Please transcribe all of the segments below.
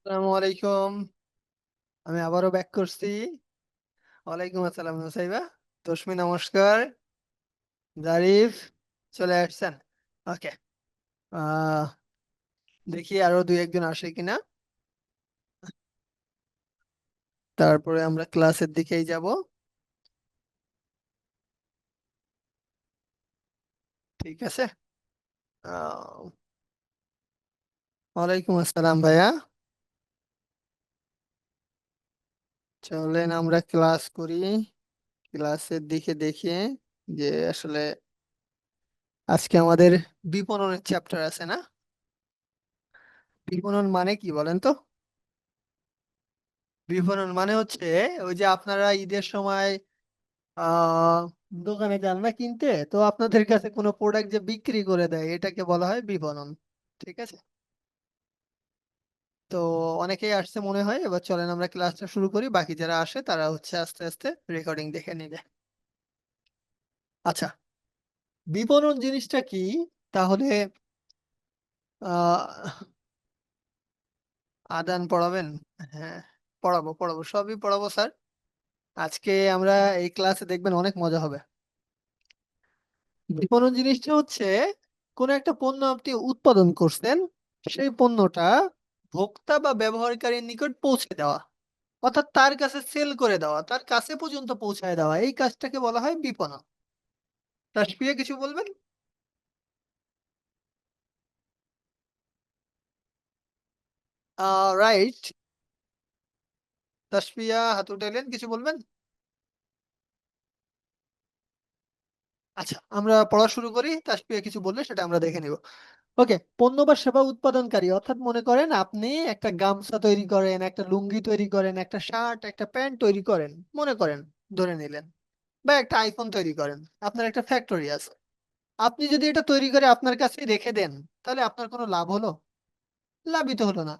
আসসালামু আলাইকুম। আমি আবারও ব্যাক করছি। ওয়ালাইকুম আসসালাম নুসাইবা। তসমি নমস্কার। জারিফ চলে আসছেন। ওকে। আহ দেখি আরো দুই একজন আসে কিনা, তারপরে আমরা ক্লাসের দিকেই যাব। ঠিক আছে। আহ, ওয়ালাইকুম আসসালাম ভাইয়া। চলেন আমরা ক্লাস করি। ক্লাসের দিকে দেখি যে আসলে আজকে আমাদের বিপণনের চ্যাপ্টার আছে না? বিপণন মানে কি বলেন তো? বিপণন মানে হচ্ছে ওই যে আপনারা ঈদের সময় আহ দোকানে যান না কিনতে, তো আপনাদের কাছে কোনো প্রোডাক্ট যে বিক্রি করে দেয় এটাকে বলা হয় বিপণন। ঠিক আছে। তো অনেকেই আসছে মনে হয়, এবার চলেন আমরা ক্লাসটা শুরু করি, বাকি যারা আসে তারা হচ্ছে আস্তে আস্তে রেকর্ডিং দেখে নিবে। আচ্ছা, বিপণন জিনিসটা কি তাহলে? আহ আদান পড়াবেন? হ্যাঁ, পড়াবো পড়াবো, সবই পড়াবো স্যার। আজকে আমরা এই ক্লাসে দেখবেন অনেক মজা হবে। বিপণন জিনিসটা হচ্ছে কোন একটা পণ্য আপনি উৎপাদন করছেন, সেই পণ্যটা ভোক্তা বা ব্যবহারকারীর নিকট পৌঁছে দেওয়া, অর্থাৎ তার কাছে সেল করে দেওয়া, তার কাছে পর্যন্ত পৌঁছায় দেওয়া, এই কাজটাকে বলা হয় বিপণন। তাসফিয়া কিছু বলবেন? রাইট। তাসফিয়া হাত উঠাইলেন, কিছু বলবেন? আচ্ছা, আমরা পড়া শুরু করি, তাসফিয়া কিছু বললে সেটা আমরা দেখে নিব। ওকে। পণ্য বা সেবা উৎপাদনকারী, অর্থাৎ মনে করেন আপনি একটা গামছা তৈরি করেন, একটা লুঙ্গি তৈরি করেন, একটা শার্ট, একটা প্যান্ট তৈরি করেন, মনে করেন, ধরে নিলেন, বা একটা আইফোন তৈরি করেন। আপনার একটা ফ্যাক্টরি আছে। আপনি যদি এটা তৈরি করে আপনার কাছে রেখে দেন, তাহলে আপনার কোনো লাভ হলো? লাভই তো হলো না।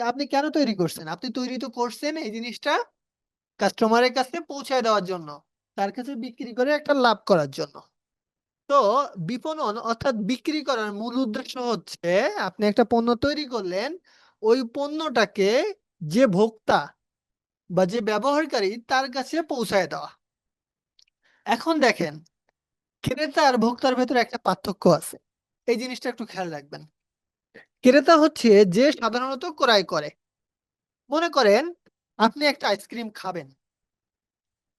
আপনি কেন তৈরি করছেন? আপনি তৈরি তো করছেন এই জিনিসটা কাস্টমারের কাছে পৌঁছায় দেওয়ার জন্য, তার কাছে বিক্রি করে একটা লাভ করার জন্য। তো বিপণন অর্থাৎ বিক্রি করার মূল উদ্দেশ্য হচ্ছে আপনি একটা পণ্য তৈরি করলেন, ওই পণ্যটাকে যে ভোক্তা বা যে ব্যবহারকারী তার কাছে পৌঁছায় দেওয়া। এখন দেখেন, ক্রেতা আর ভোক্তার ভেতরে একটা পার্থক্য আছে। এই জিনিসটা একটু খেয়াল রাখবেন। ক্রেতা হচ্ছে যে সাধারণত ক্রয় করে। মনে করেন আপনি একটা আইসক্রিম খাবেন,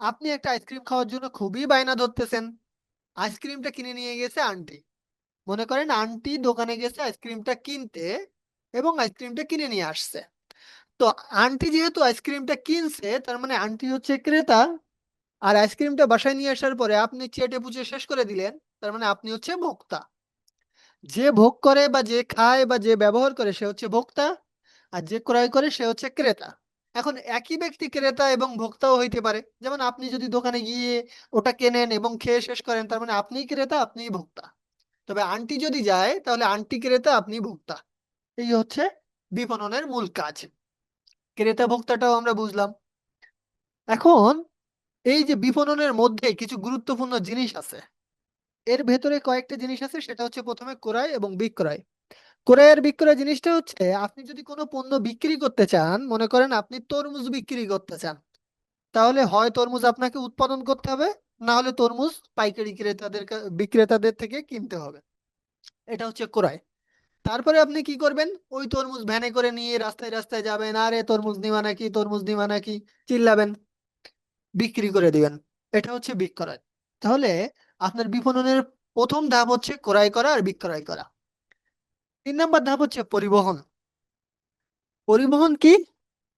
আপনি একটা আইসক্রিম খাওয়ার জন্য খুবই বায়না ধরতেছেন। আইসক্রিমটা কিনে নিয়ে গেছে আন্টি। মনে করেন আন্টি দোকানে গেছে আইসক্রিমটা কিনতে এবং আইসক্রিমটা কিনে নিয়ে আসছে। তো আন্টি যেহেতু আইসক্রিমটা কিনছে, তার মানে আন্টি হচ্ছে ক্রেতা। আর আইসক্রিমটা বাসায় নিয়ে আসার পরে আপনি চেটে পুচে শেষ করে দিলেন, তার মানে আপনি হচ্ছে ভোক্তা। যে ভোগ করে বা যে খায় বা যে ব্যবহার করে সে হচ্ছে ভোক্তা, আর যে ক্রয় করে সে হচ্ছে ক্রেতা। এখন একই ব্যক্তি ক্রেতা এবং ভোক্তাও হইতে পারে। যেমন আপনি যদি দোকানে গিয়ে ওটা কেনেন এবং খেয়ে শেষ করেন, তার মানে আপনিই ক্রেতা, আপনিই ভোক্তা। তবে আন্টি যদি যায় তাহলে আন্টি ক্রেতা, আপনি ভোক্তা। এই হচ্ছে বিপণনের মূল কাজ। ক্রেতা ভোক্তাটাও আমরা বুঝলাম। এখন এই যে বিপণনের মধ্যে কিছু গুরুত্বপূর্ণ জিনিস আছে, এর ভেতরে কয়েকটা জিনিস আছে, সেটা হচ্ছে প্রথমে ক্রয় এবং বিক্রয়। ক্রয় আর বিক্রয় জিনিসটা হচ্ছে আপনি যদি কোনো পণ্য বিক্রি করতে চান, মনে করেন আপনি তরমুজ বিক্রি করতে চান, তাহলে হয় তরমুজ আপনাকে উৎপাদন করতে হবে, না হলে তরমুজ পাইকারি বিক্রেতাদের থেকে কিনতে হবে। এটা হচ্ছে ক্রয়। তারপরে আপনি কি করবেন? ওই তরমুজ ভ্যানে করে নিয়ে রাস্তায় রাস্তায় যাবেন, আরে তরমুজ নিবা নাকি, তরমুজ নিবা নাকি, চিল্লাবেন, বিক্রি করে দিবেন। এটা হচ্ছে বিক্রয়। তাহলে আপনার বিপণনের প্রথম ধাপ হচ্ছে ক্রয় করা আর বিক্রয় করা। 3 নম্বর ধাপ হচ্ছে পরিবহন। পরিবহন কি?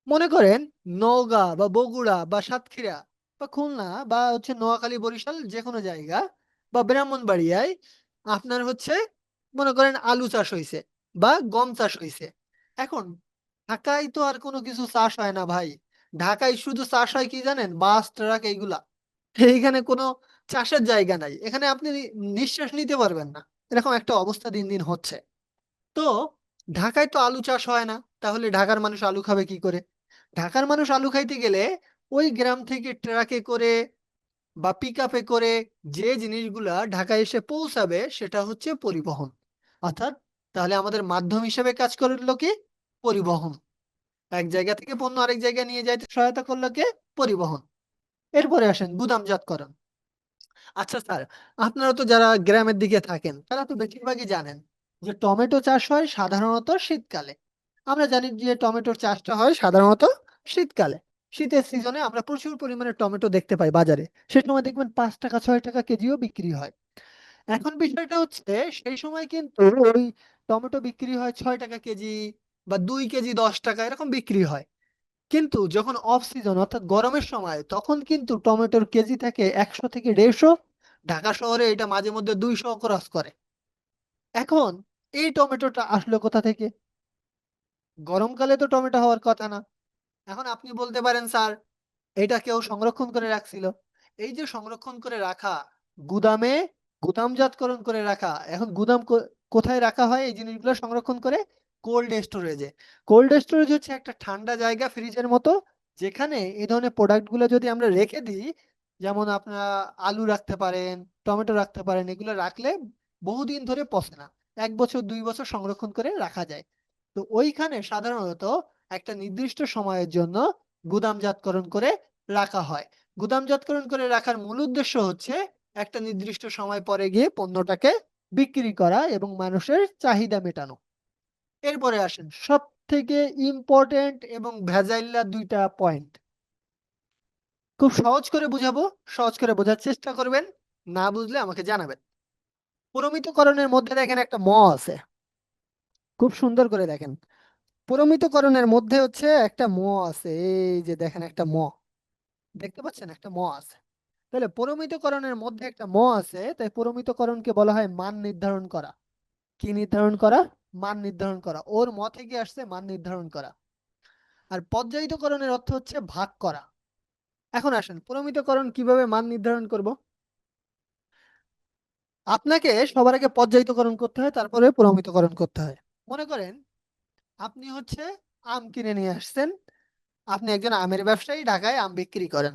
মনে করেন নওগাঁ বা বগুড়া বা সাতক্ষীরা বা খুলনা বা হচ্ছে নোয়াখালী বরিশাল যে কোনো জায়গা বা ব্রাহ্মণবাড়িয়ায় আপনার হচ্ছে মনে করেন আলু চাষ হইছে বা গম চাষ হইছে। এখন ঢাকায় তো আর কোনো কিছু চাষ হয় না ভাই। ঢাকায় শুধু চাষ হয় কি জানেন? বাস, ট্রাক, এইগুলা। এইখানে কোনো চাষের জায়গা নাই, এখানে আপনি নিঃশ্বাস নিতে পারবেন না। এরকম একটা অবস্থা দিন দিন হচ্ছে। তো ঢাকায় তো আলু চাষ হয় না, তাহলে ঢাকার মানুষ আলু খাবে কি করে? ঢাকার মানুষ আলু খাইতে গেলে ওই গ্রাম থেকে ট্রাকে করে বা পিক আপে করে যে জিনিসগুলা ঢাকায় এসে পৌঁছাবে সেটা হচ্ছে পরিবহন। অর্থাৎ তাহলে আমাদের মাধ্যম হিসেবে কাজ করলো কি? পরিবহন। এক জায়গা থেকে পণ্য আরেক জায়গায় নিয়ে যাইতে সহায়তা করলো কে? পরিবহন। এরপরে আসেন গুদামজাতকরণ। আচ্ছা স্যার, আপনারা তো যারা গ্রামের দিকে থাকেন তারা তো বেশিরভাগই জানেন যে টমেটো চাষ হয় সাধারণত শীতকালে। আমরা জানি যে টমেটোর চাষটা হয় সাধারণত শীতকালে। শীতের সিজনে আমরা প্রচুর পরিমাণে টমেটো দেখতে পাই বাজারে। সে সময় দেখবেন 5 টাকা 6 টাকা কেজিও বিক্রি হয়। এখন বিষয়টা হচ্ছে, সেই সময় কিন্তু ওই টমেটো বিক্রি হয় 6 টাকা কেজি বা 2 কেজি 10 টাকা এরকম বিক্রি হয়। কিন্তু যখন অফ সিজন অর্থাৎ গরমের সময়, তখন কিন্তু টমেটোর কেজি থাকে 100 থেকে 150। ঢাকা শহরে এটা মাঝে মধ্যে 200 ক্রস করে। এখন এই টমেটোটা আসলো কোথা থেকে? গরমকালে তো টমেটো হওয়ার কথা না। এখন আপনি বলতে পারেন স্যার, এটা কেউ সংরক্ষণ করে রাখছিল। এই যে সংরক্ষণ করে রাখা, গুদামে গুদামজাতকরণ করে রাখা, এখন গুদাম কোথায় রাখা হয় এই জিনিসগুলো সংরক্ষণ করে? কোল্ড স্টোরেজে। কোল্ড স্টোরেজ হচ্ছে একটা ঠান্ডা জায়গা, ফ্রিজের মতো, যেখানে এই ধরনের প্রোডাক্ট গুলো যদি আমরা রেখে দিই, যেমন আপনারা আলু রাখতে পারেন, টমেটো রাখতে পারেন, এগুলো রাখলে বহুদিন ধরে পচে না। 1 বছর 2 বছর সংরক্ষণ করে রাখা যায়। তো ওইখানে সাধারণত একটা নির্দিষ্ট সময়ের জন্য গুদামজাতকরণ করে রাখা হয়। গুদামজাতকরণ করে রাখার মূল উদ্দেশ্য হচ্ছে একটা নির্দিষ্ট সময় পরে গিয়ে পণ্যটাকে বিক্রি করা এবং মানুষের চাহিদা মেটানো। এরপরে আসেন সব থেকে ইম্পর্টেন্ট এবং ভেজাইল্লা 2টা পয়েন্ট। খুব সহজ করে বুঝাবো, সহজ করে বোঝার চেষ্টা করবেন, না বুঝলে আমাকে জানাবেন। প্রমিতকরণের মধ্যে দেখেন একটা আছে, খুব সুন্দর করে দেখেন। প্রমিতকরণের মধ্যে হচ্ছে একটা আছে, এই যে দেখেন একটা দেখতে পাচ্ছেন একটা আছে। তাহলে পরিমিতকরণের মধ্যে একটা আছে, তাই পরিমিতকরণকে বলা হয় মান নির্ধারণ করা। কি নির্ধারণ করা? মান নির্ধারণ করা। ওর থেকে আসছে মান নির্ধারণ করা। আর পর্যায়িতকরণের অর্থ হচ্ছে ভাগ করা। এখন আসেন পরিমিতকরণ কিভাবে মান নির্ধারণ করব। আপনাকে সবার আগে পর্যায়িতকরণ করতে হয়, তারপরে প্রমিতকরণ করতে হয়। মনে করেন আপনি হচ্ছে আম কিনে নিয়ে আসছেন। আপনি একজন আমের ব্যবসায়ী, ঢাকায় আম বিক্রি করেন।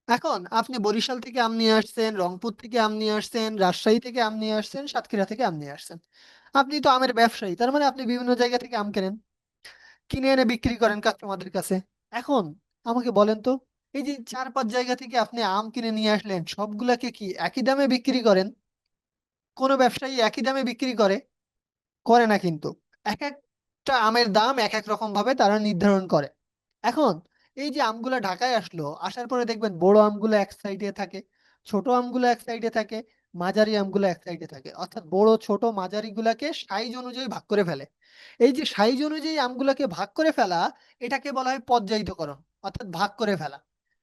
এখন আপনি বরিশাল থেকে আম নিয়ে আসছেন, রংপুর থেকে আম নিয়ে আসছেন, রাজশাহী থেকে আম নিয়ে আসছেন, সাতক্ষীরা থেকে আম নিয়ে আসছেন। আপনি তো আমের ব্যবসায়ী, তার মানে আপনি বিভিন্ন জায়গা থেকে আম কেনেন, কিনে এনে বিক্রি করেন কাস্টমারদের কাছে। এখন আমাকে বলেন তো, এই যে 4-5 জায়গা থেকে আপনি আম কিনে নিয়ে আসলেন, সবগুলাকে কি একই দামে বিক্রি করেন? কোনো ব্যবসায়ী একই দামে বিক্রি করে? করে না কিন্তু। এক একটা আমের দাম এক এক রকম ভাবে তারা নির্ধারণ করে। এখন এই যে আমগুলা ঢাকায় আসলো, আসার পরে দেখবেন বড় আমগুলো এক সাইডে থাকে, ছোট আমগুলো এক সাইডে থাকে, মাঝারি আমগুলো এক সাইডে থাকে। অর্থাৎ বড় ছোট মাঝারি গুলাকে সাইজ অনুযায়ী ভাগ করে ফেলে। এই যে সাইজ অনুযায়ী আমগুলাকে ভাগ করে ফেলা, এটাকে বলা হয় পর্যায়িতকরণ, অর্থাৎ ভাগ করে ফেলা।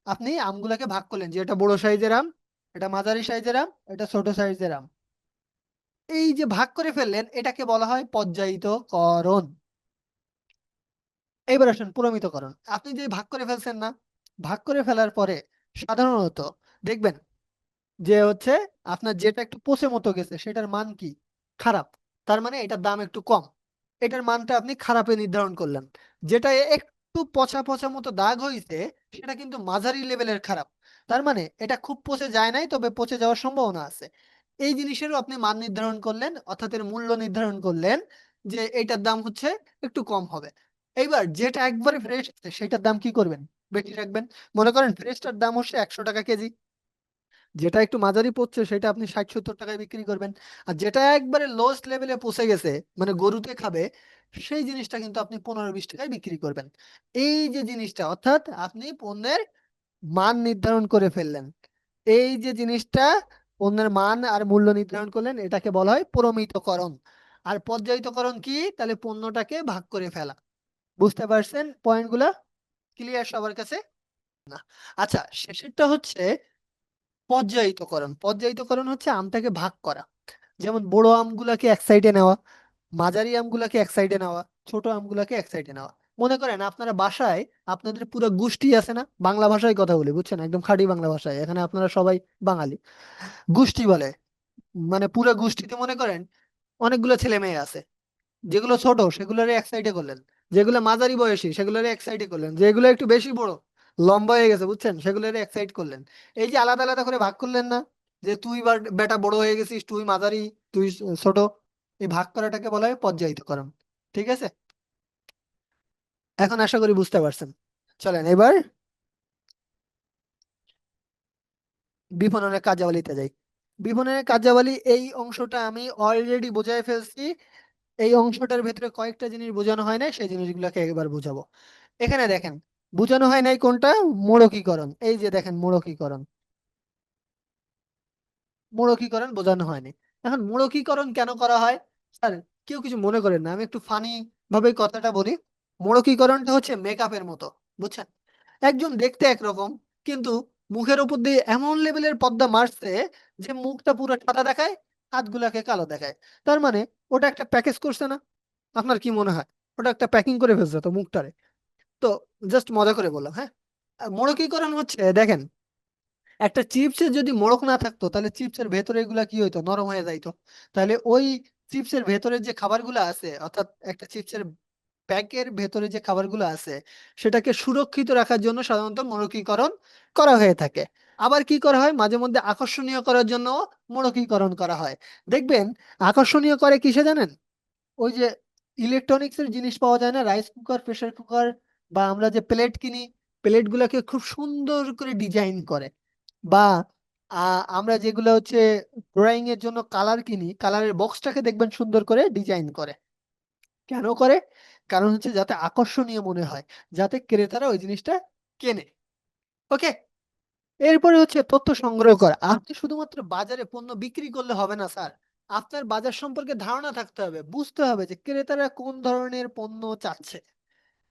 আপনি আমগুলাকে ভাগ করলেন যে এটা বড় সাইজের আম, এটা মাঝারি সাইজের আম, এটা ছোট সাইজের আম। এই যে ভাগ করে ফেললেন, এটাকে বলা হয় পর্যায়িতকরণ। এবার আসেন প্রমিতকরণ। আপনি যে ভাগ করে ফেলছেন না, ভাগ করে ফেলার পরে সাধারণত দেখবেন যে হচ্ছে আপনার যেটা একটু পচে মতো গেছে সেটার মান কি? খারাপ। তার মানে এটার দাম একটু কম। এটার মানটা আপনি খারাপে নির্ধারণ করলেন। যেটা একটু পচা পচা মতো দাগ হয়েছে, সেটা কিন্তু মাঝারি লেভেলের খারাপ। তার মানে এটা খুব পচে যায় নাই, তবে পচে যাওয়ার সম্ভাবনা আছে। এই জিনিসেরও আপনি মান নির্ধারণ করলেন, অর্থাৎ এর মূল্য নির্ধারণ করলেন যে এটার দাম হচ্ছে একটু কম হবে। এইবার যেটা একবারে ফ্রেশ আছে সেটার দাম কি করবেন? বেশি রাখবেন। মনে করেন ফ্রেশটার দাম হচ্ছে 100 টাকা কেজি, যেটা একটু মাঝারি পড়ছে সেটা আপনি 60-70 টাকায় বিক্রি করবেন। আর যেটা একবারে লোয়েস্ট লেভেলে পৌঁছে গেছে, মানে গরুতে খাবে, সেই জিনিসটা কিন্তু আপনি 15-20 টাকায় বিক্রি করবেন। এই যে জিনিসটা, অর্থাৎ আপনি পণ্যের মান নির্ধারণ করে ফেললেন। এই যে জিনিসটা, পণ্যের মান আর মূল্য নির্ধারণ করলেন, এটাকে বলা হয় প্রমিতকরণ। আর পর্যায়িতকরণ কি? তাহলে পণ্যটাকে ভাগ করে ফেলা। বুঝতে পারছেন পয়েন্টগুলা? ক্লিয়ার সবার কাছে? না। আচ্ছা, শেষেরটা হচ্ছে পর্যায়িতকরণ। পর্যায়িতকরণ হচ্ছে আমটাকে ভাগ করা। যেমন বড় আমগুলাকে এক সাইডে নেওয়া, মাঝারি আমগুলাকে এক সাইডে নেওয়া, ছোট আমগুলাকে এক সাইডে নেওয়া। মনে করেন আপনারা বাসায়, আপনাদের পুরো গোষ্ঠী আছে না, বাংলা ভাষায় কথা বলি, বুঝছেন, একদম খাঁটি বাংলা ভাষায়, এখানে আপনারা সবাই বাঙালি। গোষ্ঠী বলে, মানে পুরো গোষ্ঠীতে মনে করেন অনেকগুলো ছেলে মেয়ে আছে। যেগুলো ছোট সেগুলোরে এক সাইডে করলেন, যেগুলো মাঝারি বয়সী সেগুলোরে এক সাইডে করলেন, যেগুলো একটু বেশি বড় লম্বা হয়ে গেছে, বুঝছেন, সেগুলোরে এক সাইড করলেন। এই যে আলাদা আলাদা করে ভাগ করলেন না, যে তুই বেটা বড় হয়ে গেছিস, তুই মাঝারি, তুই ছোট। এই ভাগ করাটাকে বলা হয় পর্যায়িতকরণ। ঠিক আছে? এখন আশা করি বুঝতে পারছেন। চলেন এবার বিপণনের কার্যাবলীতে যাই। বিপণনের কার্যাবলী এই অংশটা আমি অলরেডি বোঝাই ফেলছি। এই অংশটার ভিতরে কয়েকটা জিনিস বোঝানো হয় না, সেই জিনিসগুলোকে একবার বুঝাবো। এখানে দেখেন, বোঝানো হয় নাই কোনটা? মোড়কীকরণ। এই যে দেখেন মোড়কীকরণ, মোড়কীকরণ বোঝানো হয়নি। এখন মোড়কীকরণ কেন করা হয় স্যার? কেউ কিছু মনে করেন না, আমি একটু ফানি ভাবে কথাটা বলি। মোড়কীকরণটা হচ্ছে মেকআপের মতো, বুঝছেন? একজন দেখতে একরকম, কিন্তু মুখের উপর দিয়ে এমন লেভেলের পর্দা মারছে যে মুখটা পুরো সাদা দেখায়, হাতগুলাকে কালো দেখায়। তার মানে ওটা একটা প্যাকেজ করছে না? আপনার কি মনে হয় ওটা একটা প্যাকিং করে ফেলছে তো মুখটারে? তো জাস্ট মজা করে বললাম, হ্যাঁ। আর মোড়কীকরণ হচ্ছে দেখেন, একটা চিপসের যদি মোড়ক না থাকতো তাহলে চিপসের ভেতরে এগুলা কি হইতো? নরম হয়ে যাইতো। তাহলে ওই চিপসের ভেতরে যে খাবারগুলো আছে, অর্থাৎ একটা চিপসের প্যাকের ভেতরে যে খাবারগুলো আছে, সেটাকে সুরক্ষিত রাখার জন্য সাধারণত মোড়কীকরণ করা হয়ে থাকে। আবার কি করা হয়, মাঝে মধ্যে আকর্ষণীয় করার জন্য মোড়কীকরণ করা হয়। দেখবেন, আকর্ষণীয় করে কিসে জানেন? ওই যে ইলেকট্রনিক্স এর জিনিস পাওয়া যায় না, রাইস কুকার, প্রেসার কুকার, বা আমরা যে প্লেট কিনি, প্লেট গুলাকে খুব সুন্দর করে ডিজাইন করে। বা আমরা যেগুলো হচ্ছে ড্রয়িং এর জন্য কালার কিনি, কালারের বক্সটাকে দেখবেন সুন্দর করে ডিজাইন করে। কেন করে? কারণ হচ্ছে যাতে আকর্ষণীয় মনে হয়, যাতে ক্রেতারা ওই জিনিসটা কেনে। ওকে। এরপরে হচ্ছে তথ্য সংগ্রহ করা। আপনি শুধুমাত্র বাজারে পণ্য বিক্রি করলে হবে না স্যার, আপনার বাজার সম্পর্কে ধারণা থাকতে হবে, বুঝতে হবে যে ক্রেতারা কোন ধরনের পণ্য চাচ্ছে।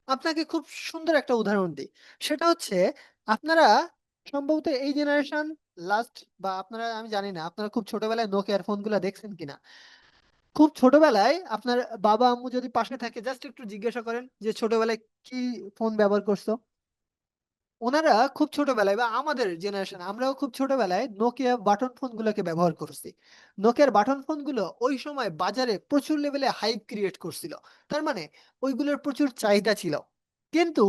আপনাকে খুব সুন্দর একটা উদাহরণ দিই। সেটা হচ্ছে, আপনারা সম্ভবত এই জেনারেশন লাস্ট, বা আপনারা, আমি জানি না আপনারা খুব ছোটবেলায় নোকিয়ার ফোনগুলো দেখছেন কিনা। খুব ছোটবেলায় আপনার বাবা আম্মু যদি পাশে থাকে, জাস্ট একটু জিজ্ঞাসা করেন যে ছোটবেলায় কি ফোন ব্যবহার করছো। ওনারা খুব ছোটবেলায়, বা আমাদের জেনারেশন, আমরাও খুব ছোটবেলায় নোকিয়া বাটন ফোন গুলোকে ব্যবহার করছি। নোকিয়ার বাটন ফোন গুলো ওই সময় বাজারে প্রচুর লেভেলে হাইপ ক্রিয়েট করছিল। তার মানে ওইগুলোর প্রচুর চাহিদা ছিল। কিন্তু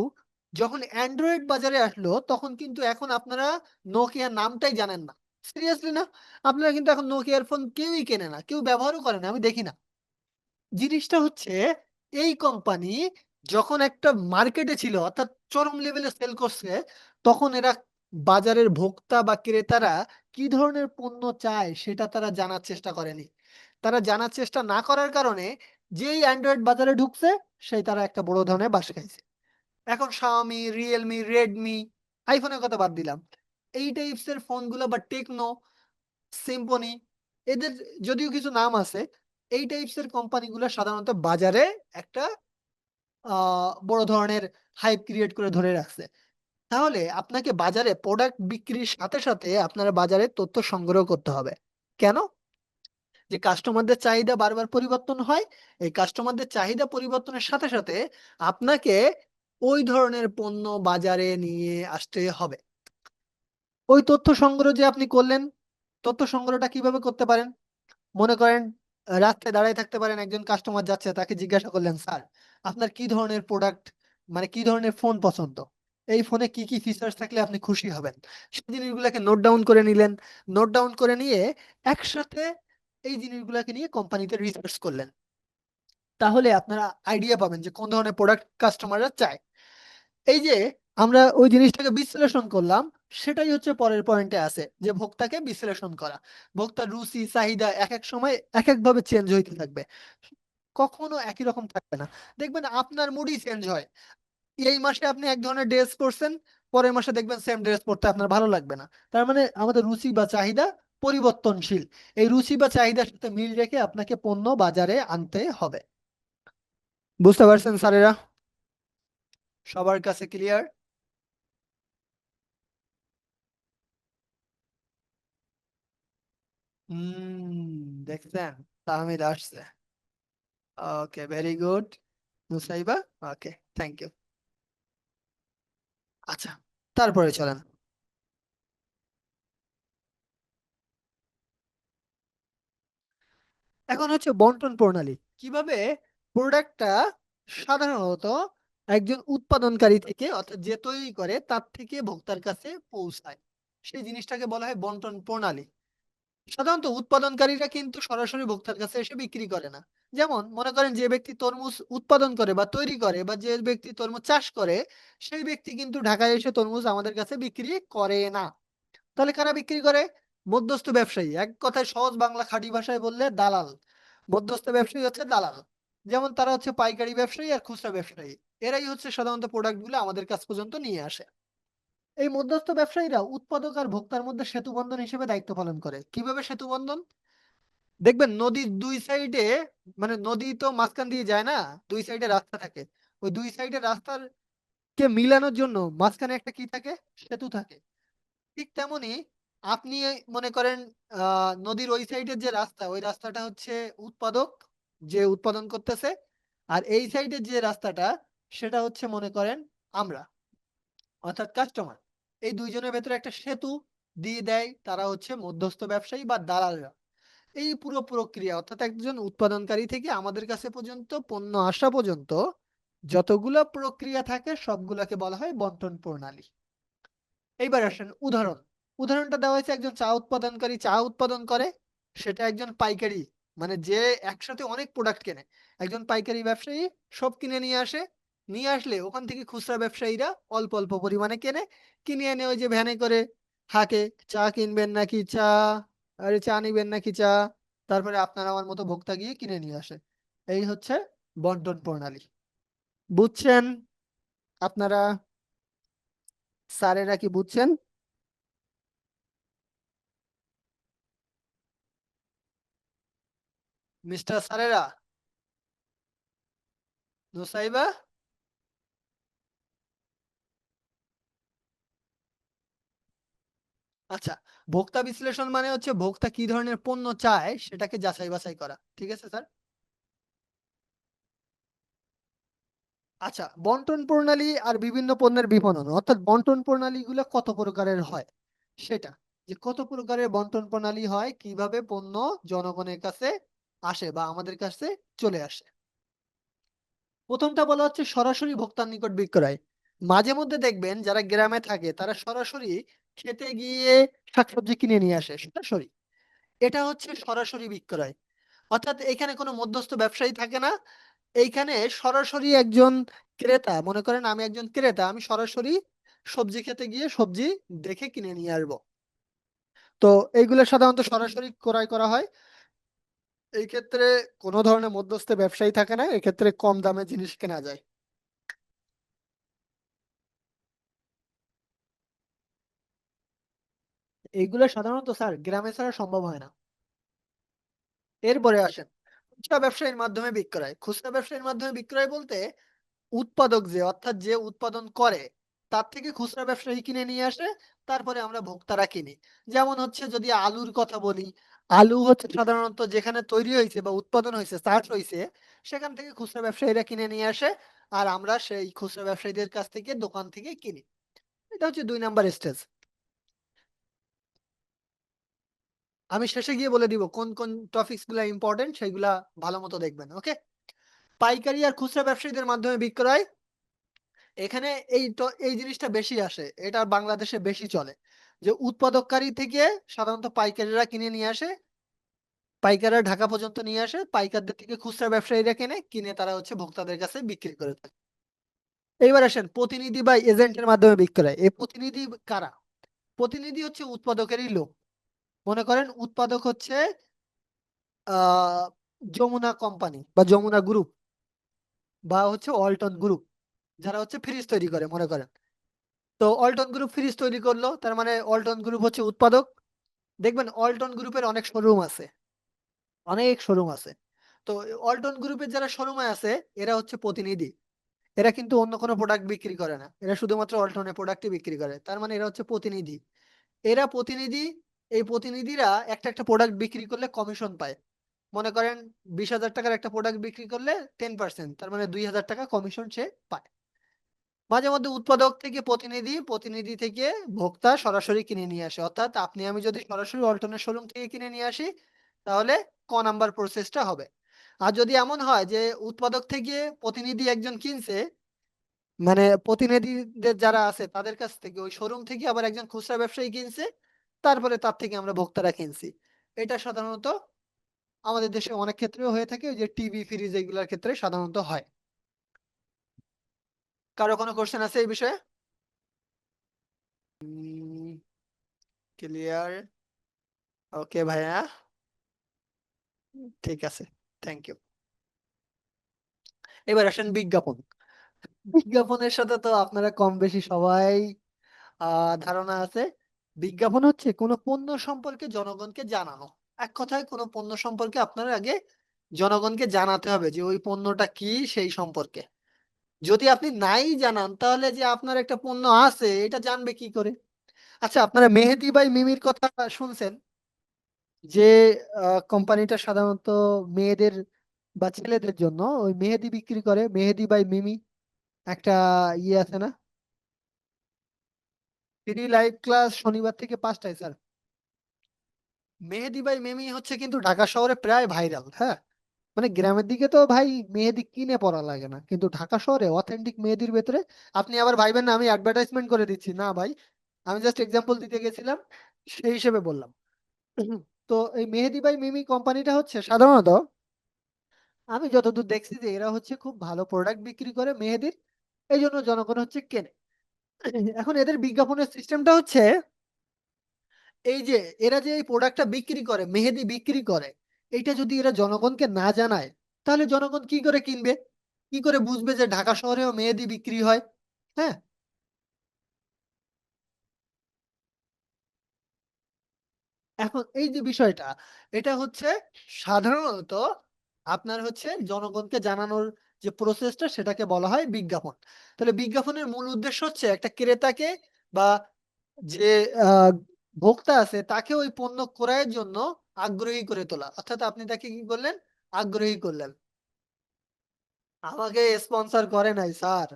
যখন অ্যান্ড্রয়েড বাজারে আসলো, তখন কিন্তু এখন আপনারা নোকিয়া নামটাই জানেন না। সিরিয়াসলি না? আপনারা কিন্তু এখন নোকিয়ার ফোন কেউই কেনে না, কেউ ব্যবহারও করে না, আমি দেখি না। জিনিসটা হচ্ছে, এই কোম্পানি যখন একটা মার্কেটে ছিল, অর্থাৎ চরম লেভেলে সেল করছে, তখন এরা বাজারের ভোক্তা বা ক্রেতারা কি ধরনের পণ্য চায় সেটা তারা জানার চেষ্টা করেনি। তারা জানার চেষ্টা না করার কারণে যেই অ্যান্ড্রয়েড বাজারে ঢুকছে, সেই তারা একটা বড় ধরনের বাস খাইছে। এখন শাওমি, রিয়েলমি, রেডমি, আইফোনের কথা বাদ দিলাম, এই টাইপস এর ফোনগুলো, বা টেকনো, সিম্ফনি, এদের যদিও কিছু নাম আছে, এই টাইপস এর কোম্পানিগুলো সাধারণত বাজারে একটা বড় ধরনের হাইপ ক্রিয়েট করে ধরে রাখছে। তাহলে আপনাকে বাজারে প্রোডাক্ট বিক্রির সাথে সাথে আপনার বাজারে তথ্য সংগ্রহ করতে হবে। কেন? যে কাস্টমারদের চাহিদা বারবার পরিবর্তন হয়, এই কাস্টমারদের চাহিদা পরিবর্তনের সাথে সাথে আপনাকে ওই ধরনের পণ্য বাজারে নিয়ে আসতে হবে। ওই তথ্য সংগ্রহ যে আপনি করলেন, তথ্য সংগ্রহটা কিভাবে করতে পারেন? মনে করেন, রাস্তায় দাঁড়ায় থাকতে পারেন, একজন কাস্টমার যাচ্ছে, তাকে জিজ্ঞাসা করলেন, স্যার আপনার কি ধরনের প্রোডাক্ট, মানে কি ধরনের ফোন পছন্দ, এই ফোনে কি কি ফিচার্স থাকলে আপনি খুশি হবেন। সেই জিনিসগুলোকে নোট ডাউন করে নিলেন। নোট ডাউন করে নিয়ে একসাথে এই জিনিসগুলোকে নিয়ে কোম্পানিতে রিসার্চ করলেন। তাহলে আপনারা আইডিয়া পাবেন যে কোন ধরনের প্রোডাক্ট কাস্টমাররা চায়। এই যে আমরা ওই জিনিসটাকে বিশ্লেষণ করলাম, সেটাই হচ্ছে পরের পয়েন্টে আছে, যে ভোক্তাকে বিশ্লেষণ করা। ভোক্তার রুচি চাহিদা এক এক সময় এক এক ভাবে চেঞ্জ হইতে থাকবে, কখনো একই রকম থাকবে না। দেখবেন আপনার মুডই চেঞ্জ হয়। এই মাসে আপনি এক ধরনের ড্রেস পরছেন, পরের মাসে দেখবেন সেম ড্রেস পরতে আপনার ভালো লাগবে না। তার মানে আমাদের রুচি বা চাহিদা পরিবর্তনশীল। এই রুচি বা চাহিদার সাথে মিল রেখে আপনাকে পণ্য বাজারে আনতে হবে। বুঝতে পারছেন স্যারেরা? সবার কাছে ক্লিয়ার? দেখছেন, তাহমিদ আসছে। Okay, very good. Musaiba. Okay, thank you. আচ্ছা, তারপরে চলেন। এখন হচ্ছে বন্টন প্রণালী। কিভাবে প্রোডাক্টটা সাধারণত একজন উৎপাদনকারী থেকে, অর্থাৎ যে তৈরি করে তার থেকে ভোক্তার কাছে পৌঁছায়, সেই জিনিসটাকে বলা হয় বন্টন প্রণালী। সাধারণত উৎপাদনকারীরা কিন্তু সরাসরি ভোক্তার কাছে এসে বিক্রি করে না। যেমন মনে করেন যে ব্যক্তি তরমুজ উৎপাদন করে বা তৈরি করে বা যে ব্যক্তি তরমুজ চাষ করে, সেই ব্যক্তি কিন্তু ঢাকায় এসে তরমুজ আমাদের কাছে বিক্রি করে না। তাহলে কারা বিক্রি করে? মধ্যস্থ ব্যবসায়ী, এক কথায় সহজ বাংলা খাঁটি ভাষায় বললে দালাল। মধ্যস্থ ব্যবসায়ী হচ্ছে দালাল। যেমন তারা হচ্ছে পাইকারি ব্যবসায়ী আর খুচরা ব্যবসায়ী। এরাই হচ্ছে সাধারণত প্রোডাক্ট গুলো আমাদের কাছ পর্যন্ত নিয়ে আসে। এই মধ্যস্থ ব্যবসায়ীরা উৎপাদক আর ভোক্তার মধ্যে সেতু বন্ধন হিসেবে দায়িত্ব পালন করে। কিভাবে সেতু বন্ধন? দেখবেন নদীর দুই সাইডে, মানে নদী তো মাঝখান দিয়ে যায় না, দুই সাইডে রাস্তা থাকে। ওই দুই সাইডে রাস্তার কে মিলানোর জন্য মাঝখানে একটা কি থাকে? সেতু থাকে। ঠিক তেমনি আপনি মনে করেন নদীর ওই সাইডের যে রাস্তা, ওই রাস্তাটা হচ্ছে উৎপাদক, যে উৎপাদন করতেছে। আর এই সাইডের যে রাস্তাটা, সেটা হচ্ছে মনে করেন আমরা, অর্থাৎ কাস্টমার। এই দুইজনের ভেতরে একটা সেতু দিয়ে দেয় তারা হচ্ছে মধ্যস্থ ব্যবসায়ী বা দালালরা। এই পুরো প্রক্রিয়া, অর্থাৎ একজন উৎপাদনকারী থেকে আমাদের কাছে পর্যন্ত পণ্য আসা পর্যন্ত যতগুলো প্রক্রিয়া থাকে সবগুলোকে বলা হয় বন্টন প্রণালী। এইবার আসেন উদাহরণ। উদাহরণটা দেওয়া হয়েছে, একজন চা উৎপাদনকারী চা উৎপাদন করে, সেটা একজন পাইকারি, মানে যে একসাথে অনেক প্রোডাক্ট কেনে, একজন পাইকারি ব্যবসায়ী সব কিনে নিয়ে আসে। নিয়ে আসলে ওখান থেকে খুচরা ব্যবসায়ীরা অল্প অল্প পরিমাণে কেনে, কিনে এনে ওই যে ভ্যানে করে হাঁকে, চা কিনবেন নাকি চা, আরে চা নিবেন নাকি চা, তারপরে আপনার আমার মতো ভোক্তা গিয়ে কিনে নিয়ে আসে। এই হচ্ছে বন্টন প্রণালী। বুঝছেন আপনারা? স্যারেরা কি বুঝছেন? মিস্টার স্যারেরা, নুসাইবা? আচ্ছা, ভোক্তা বিশ্লেষণ মানে হচ্ছে ভোক্তা কি ধরনের পণ্য চায় সেটাকে যাচাই বাছাই করা। ঠিক আছে স্যার? আচ্ছা, বন্টন প্রণালী আর বিভিন্ন পণ্যের বিপণন, অর্থাৎ বন্টন প্রণালী গুলো কত প্রকারের হয় সেটা, যে কত প্রকারের বন্টন প্রণালী হয়, কিভাবে পণ্য জনগণের কাছে আসে বা আমাদের কাছে চলে আসে। প্রথমটা বলা হচ্ছে সরাসরি ভোক্তার নিকট বিক্রয়। মাঝে মধ্যে দেখবেন যারা গ্রামে থাকে তারা সরাসরি খেতে গিয়ে শাকসবজি কিনে নিয়ে আসে সরাসরি। এটা হচ্ছে সরাসরি বিক্রয়। অর্থাৎ এখানে কোনো মধ্যস্থ ব্যবসায়ী থাকে না। এইখানে সরাসরি একজন ক্রেতা, মনে করেন আমি একজন ক্রেতা, আমি সরাসরি সবজি খেতে গিয়ে সবজি দেখে কিনে নিয়ে আসবো। তো এইগুলো সাধারণত সরাসরি ক্রয় করা হয়। এই ক্ষেত্রে কোনো ধরনের মধ্যস্থ ব্যবসায়ী থাকে না, এক্ষেত্রে কম দামে জিনিস কেনা যায়। এইগুলো সাধারণত স্যার গ্রামে ছাড়া সম্ভব হয় না। এরপরে আসেন খুচরা ব্যবসায়ীর মাধ্যমে বিক্রয়। খুচরা ব্যবসায়ীর মাধ্যমে বিক্রয় বলতে উৎপাদক যে, অর্থাৎ যে উৎপাদন করে তার থেকে খুচরা ব্যবসায়ী কিনে নিয়ে আসে, তারপরে আমরা ভোক্তারা কিনি। যেমন হচ্ছে যদি আলুর কথা বলি, আলু হচ্ছে সাধারণত যেখানে তৈরি হয়েছে বা উৎপাদন হয়েছে, চাষ হয়েছে, সেখান থেকে খুচরা ব্যবসায়ীরা কিনে নিয়ে আসে, আর আমরা সেই খুচরা ব্যবসায়ীদের কাছ থেকে দোকান থেকে কিনি। এটা হচ্ছে 2 নাম্বার স্টেজ। আমি শেষে গিয়ে বলে দিব কোন কোন টপিকস গুলা ইম্পর্টেন্ট, সেগুলা ভালো মতো দেখবেন। ওকে? পাইকারি আর খুচরা ব্যবসায়ীদের মাধ্যমে বিক্রয়, এখানে এই জিনিসটা বেশি আসে, এটা বাংলাদেশে বেশি চলে। যে উৎপাদককারী থেকে সাধারণত পাইকারিরা কিনে নিয়ে আসে, পাইকাররা ঢাকা পর্যন্ত নিয়ে আসে, পাইকারদের থেকে খুচরা ব্যবসায়ীরা কিনে কিনে তারা হচ্ছে ভোক্তাদের কাছে বিক্রি করে থাকে। এইবার আসেন প্রতিনিধি বা এজেন্টের মাধ্যমে বিক্রয়। এই প্রতিনিধি কারা? প্রতিনিধি হচ্ছে উৎপাদকেরই লোক। মনে করেন উৎপাদক হচ্ছে আহ যমুনা কোম্পানি বা যমুনা গ্রুপ বা হচ্ছে ওয়ালটন গ্রুপ, যারা হচ্ছে ফ্রিজ তৈরি করে মনে করেন। তো ওয়ালটন গ্রুপ ফ্রিজ তৈরি করলো, তার মানে ওয়ালটন গ্রুপ হচ্ছে উৎপাদক। দেখবেন ওয়ালটন গ্রুপের অনেক শোরুম আছে, অনেক শোরুম আছে। তো ওয়ালটন গ্রুপের যারা শোরুমে আছে, এরা হচ্ছে প্রতিনিধি। এরা কিন্তু অন্য কোনো প্রোডাক্ট বিক্রি করে না, এরা শুধুমাত্র ওয়ালটনের প্রোডাক্টই বিক্রি করে, তার মানে এরা হচ্ছে প্রতিনিধি। এরা প্রতিনিধি। এই প্রতিনিধিরা একটা একটা প্রোডাক্ট বিক্রি করলে কমিশন পায়। মনে করেন 20,000 টাকার একটা প্রোডাক্ট বিক্রি করলে 10%, তার মানে 2,000 টাকা কমিশন সে পায়। মাঝে মধ্যে উৎপাদক থেকে প্রতিনিধি, প্রতিনিধি থেকে ভোক্তা সরাসরি কিনে নিয়ে আসে। অর্থাৎ আপনি আমি যদি সরাসরি অল্টনের শোরুম থেকে কিনে নিয়ে আসি, তাহলে ক নাম্বার প্রসেসটা হবে। আর যদি এমন হয় যে উৎপাদক থেকে প্রতিনিধি একজন কিনছে, মানে প্রতিনিধিদের যারা আছে তাদের কাছ থেকে ওই শোরুম থেকে আবার একজন খুচরা ব্যবসায়ী কিনছে, তারপরে তার থেকে আমরা ভোক্তারা কিনছি, এটা সাধারণত আমাদের দেশে অনেক ক্ষেত্রেও হয়ে থাকে, ওই যে টিভি ফ্রিজ এগুলোর ক্ষেত্রে সাধারণত হয়। কারো কোনো কোশ্চেন আছে এই বিষয়ে? ক্লিয়ার? ওকে ভাইয়া, ঠিক আছে, থ্যাংক ইউ। এবার আসেন বিজ্ঞাপন। বিজ্ঞাপনের সাথে তো আপনারা কম বেশি সবাই ধারণা আছে। বিজ্ঞাপন হচ্ছে কোনো পণ্য সম্পর্কে জনগণকে জানানো। এক কথায় কোনো পণ্য সম্পর্কে আপনার আগে জনগণকে জানাতে হবে যে ওই পণ্যটা কি সেই সম্পর্কে। যদি আপনি নাই জানান তাহলে যে আপনার একটা পণ্য আছে এটা জানবে কি করে? আচ্ছা, আপনারা মেহেদি বাই মিমির কথা শুনছেন? যে কোম্পানিটা সাধারণত মেয়েদের বা ছেলেদের জন্য ওই মেহেদি বিক্রি করে, মেহেদি বাই মিমি, একটা ইয়ে আছে না? ফ্রি লাইভ ক্লাস শনিবার থেকে 5টায় স্যার। মেহেদি বাই মিমি হচ্ছে কিন্তু ঢাকা শহরে প্রায় ভাইরাল, হ্যাঁ। মানে গ্রামের দিকে তো ভাই মেহেদি কিনে পড়া লাগে না, কিন্তু ঢাকা শহরে অথেন্টিক মেহেদির ভেতরে আপনি আবার ভাইবেন না আমি অ্যাডভার্টাইজমেন্ট করে দিচ্ছি, না ভাই, আমি জাস্ট এক্সাম্পল দিতে গেছিলাম, সেই হিসেবে বললাম। তো এই মেহেদি বাই মিমি কোম্পানিটা হচ্ছে সাধারণত, আমি যতদূর দেখছি যে এরা হচ্ছে খুব ভালো প্রোডাক্ট বিক্রি করে মেহেদির, এই জন্য জনগণ হচ্ছে কেনে। এখন এদের বিজ্ঞাপনের সিস্টেমটা হচ্ছে এই যে এরা যে এই প্রোডাক্টটা বিক্রি করে, মেহেদি বিক্রি করে, এইটা যদি এরা জনগণকে না জানায় তাহলে জনগণ কি করে কিনবে? কি করে বুঝবে যে ঢাকা শহরেও মেহেদি বিক্রি হয়? হ্যাঁ। এখন এই যে বিষয়টা, এটা হচ্ছে সাধারণত আপনার হচ্ছে জনগণকে জানানোর যে প্রসেসটা সেটাকে বলা হয় বিজ্ঞাপন। তাহলে বিজ্ঞাপনের মূল উদ্দেশ্য হচ্ছে একটা ক্রেতাকে বা যে আহ, ভোক্তা আছে তাকে ওই পণ্য ক্রয়ের জন্য আগ্রহী করে তোলা, অর্থাৎ আপনি তাকে কি করলেন? আগ্রহী করলেন। আমাকে স্পন্সর করে নাই স্যার,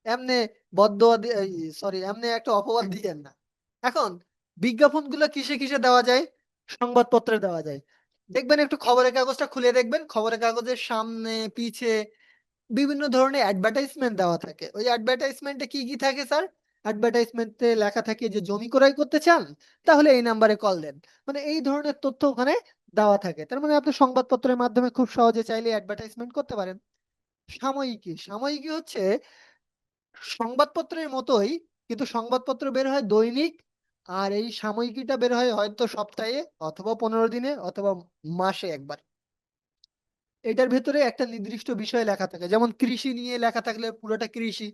এমনি বদদোয়া সরি, এমনি একটা অপবাদ দিয়েন না। এখন বিজ্ঞাপনগুলো কিসে কিসে দেওয়া যায়? সংবাদপত্রে দেওয়া যায়। দেখবেন একটু খবরের কাগজটা খুলে দেখবেন, খবরের কাগজের সামনে পিছে বিভিন্ন ধরনের অ্যাডভার্টাইজমেন্ট দেওয়া থাকে। ওই অ্যাডভার্টাইজমেন্টে কি কি থাকে স্যার? অ্যাডভার্টাইজমেন্টে লেখা থাকে যে জমি ক্রয় করতে চান, তাহলে এই নাম্বারে কল দেন। মানে এই ধরনের তথ্য ওখানে দেওয়া থাকে। তার মানে আপনি সংবাদপত্রের মাধ্যমে খুব সহজে চাইলে অ্যাডভার্টাইজমেন্ট করতে পারেন। সাময়িকী, সাময়িকী হচ্ছে সংবাদপত্রের মতোই, কিন্তু সংবাদপত্র বের হয় দৈনিক, আর এই সাময়িকীটা বের হয় হয়তো সপ্তাহে অথবা 15 দিনে অথবা মাসে একবার। এটার ভেতরে একটা নির্দিষ্ট বিষয় লেখা থাকে, যেমন কৃষি নিয়ে লেখা থাকলে পুরোটা কৃষি,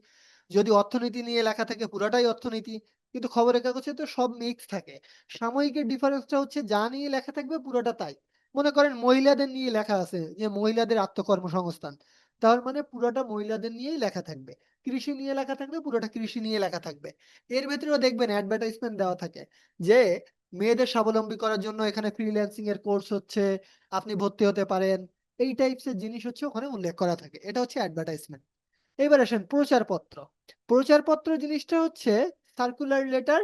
যদি অর্থনীতি নিয়ে লেখা থাকে পুরোটাই অর্থনীতি। কিন্তু খবরের কাগজে তো সব মিক্স থাকে। সাময়িকের ডিফারেন্সটা হচ্ছে যা নিয়ে লেখা থাকবে পুরোটা তাই। মনে করেন মহিলাদের নিয়ে লেখা আছে যে মহিলাদের আত্মকর্মসংস্থান, তার মানে পুরোটা মহিলাদের নিয়েই লেখা থাকবে। কৃষি নিয়ে লেখা থাকবে পুরোটা কৃষি নিয়ে লেখা থাকবে। এর ভেতরেও দেখবেন অ্যাডভার্টাইজমেন্ট দেওয়া থাকে যে মেয়েদের স্বাবলম্বী করার জন্য এখানে ফ্রিল্যান্সিং এর কোর্স হচ্ছে, আপনি ভর্তি হতে পারেন। এই টাইপস এর জিনিস হচ্ছে ওখানে উল্লেখ করা থাকে, এটা হচ্ছে অ্যাডভার্টাইজমেন্ট। এবার আসেন প্রচারপত্র। প্রচারপত্র জিনিসটা হচ্ছে সার্কুলার লেটার।